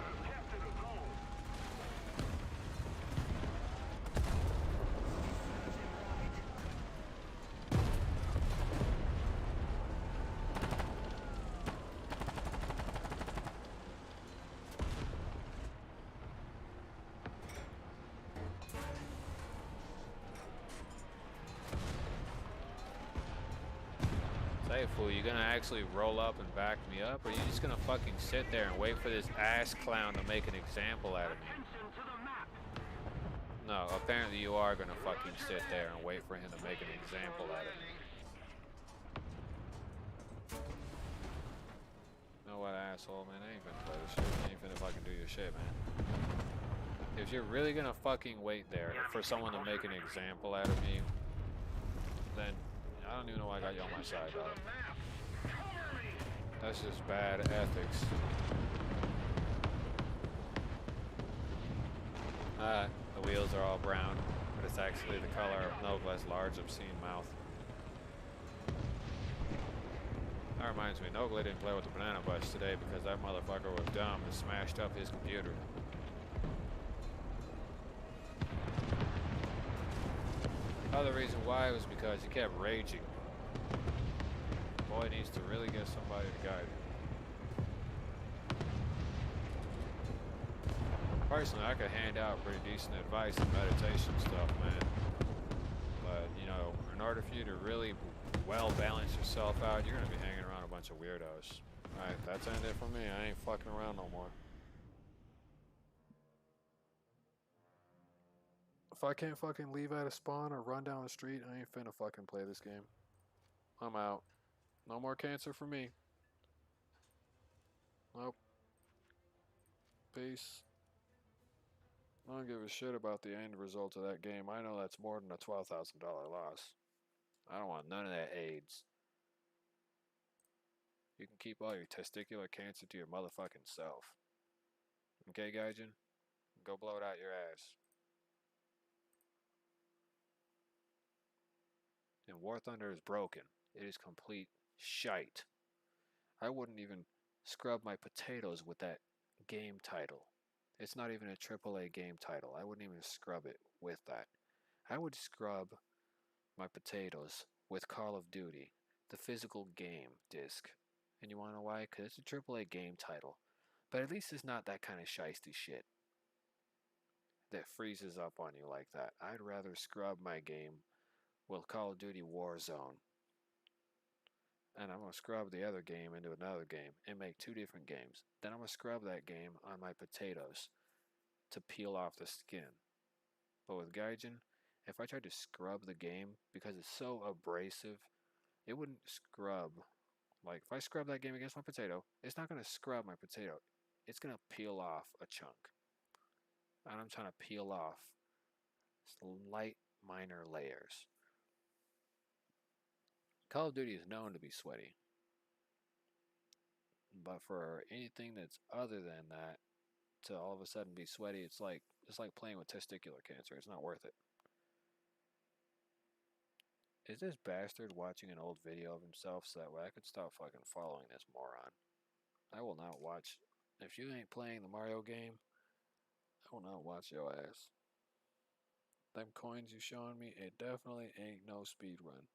Say, fool, you gonna actually roll up and back me up, or are you just gonna fucking sit there and wait for this ass clown to make an example out of me? Attention to the map. No, apparently you are gonna fucking sit there and wait for him to make an example out of me. You know what, asshole, man? I ain't finna play this shit. I ain't finna fucking do your shit, man. If you're really gonna fucking wait there for someone to make an example out of me, then I don't even know why I got you on my side, dog. That's just bad ethics. The wheels are all brown, but it's actually the color of Nogla's large obscene mouth. That reminds me, Nogla didn't play with the banana bus today because that motherfucker was dumb and smashed up his computer. Other reason why was because he kept raging. Boy needs to really get somebody to guide him. Personally, I could hand out pretty decent advice and meditation stuff, man. But, in order for you to really well balance yourself out, you're gonna be hanging around a bunch of weirdos. Alright, that's it for me. I ain't fucking around no more. If I can't fucking leave at a spawn or run down the street, I ain't finna fucking play this game. I'm out. No more cancer for me. Nope. Peace. I don't give a shit about the end result of that game. I know that's more than a $12,000 loss. I don't want none of that AIDS. You can keep all your testicular cancer to your motherfucking self. Okay, Gaijin? Go blow it out your ass. And War Thunder is broken. It is complete shite. I wouldn't even scrub my potatoes with that game title. It's not even a AAA game title. I wouldn't even scrub it with that. I would scrub my potatoes with Call of Duty, the physical game disc. And you wanna know why? Because it's a AAA game title. But at least it's not that kind of shiesty shit that freezes up on you like that. I'd rather scrub my game with Call of Duty Warzone. And I'm going to scrub the other game into another game and make two different games. Then I'm going to scrub that game on my potatoes to peel off the skin. But with Gaijin, if I tried to scrub the game, because it's so abrasive, it wouldn't scrub. Like, if I scrub that game against my potato, it's not going to scrub my potato. It's going to peel off a chunk. And I'm trying to peel off light, minor layers. Call of Duty is known to be sweaty. But for anything that's other than that, to all of a sudden be sweaty, it's like playing with testicular cancer. It's not worth it. Is this bastard watching an old video of himself so that way I could stop fucking following this moron? I will not watch. If you ain't playing the Mario game, I will not watch your ass. Them coins you showing me, it definitely ain't no speed run.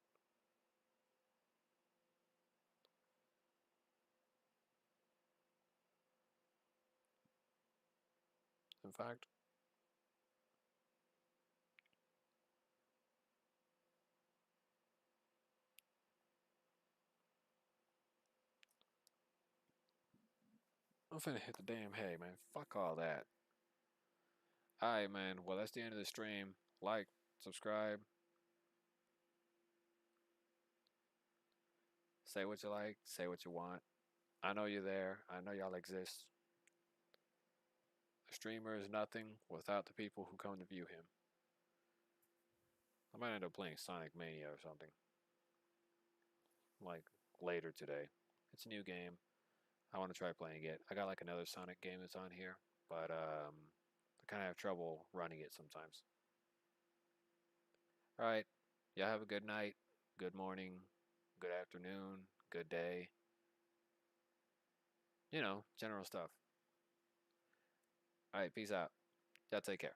In fact, I'm finna hit the damn hay, man. Fuck all that. Alright, man. Well, that's the end of the stream. Like, subscribe. Say what you like. Say what you want. I know you're there. I know y'all exist. A streamer is nothing without the people who come to view him. I might end up playing Sonic Mania or something. Like, later today. It's a new game. I want to try playing it. I got like another Sonic game that's on here, but I kind of have trouble running it sometimes. Alright, y'all have a good night, good morning, good afternoon, good day. You know, general stuff. Alright, peace out. Y'all take care.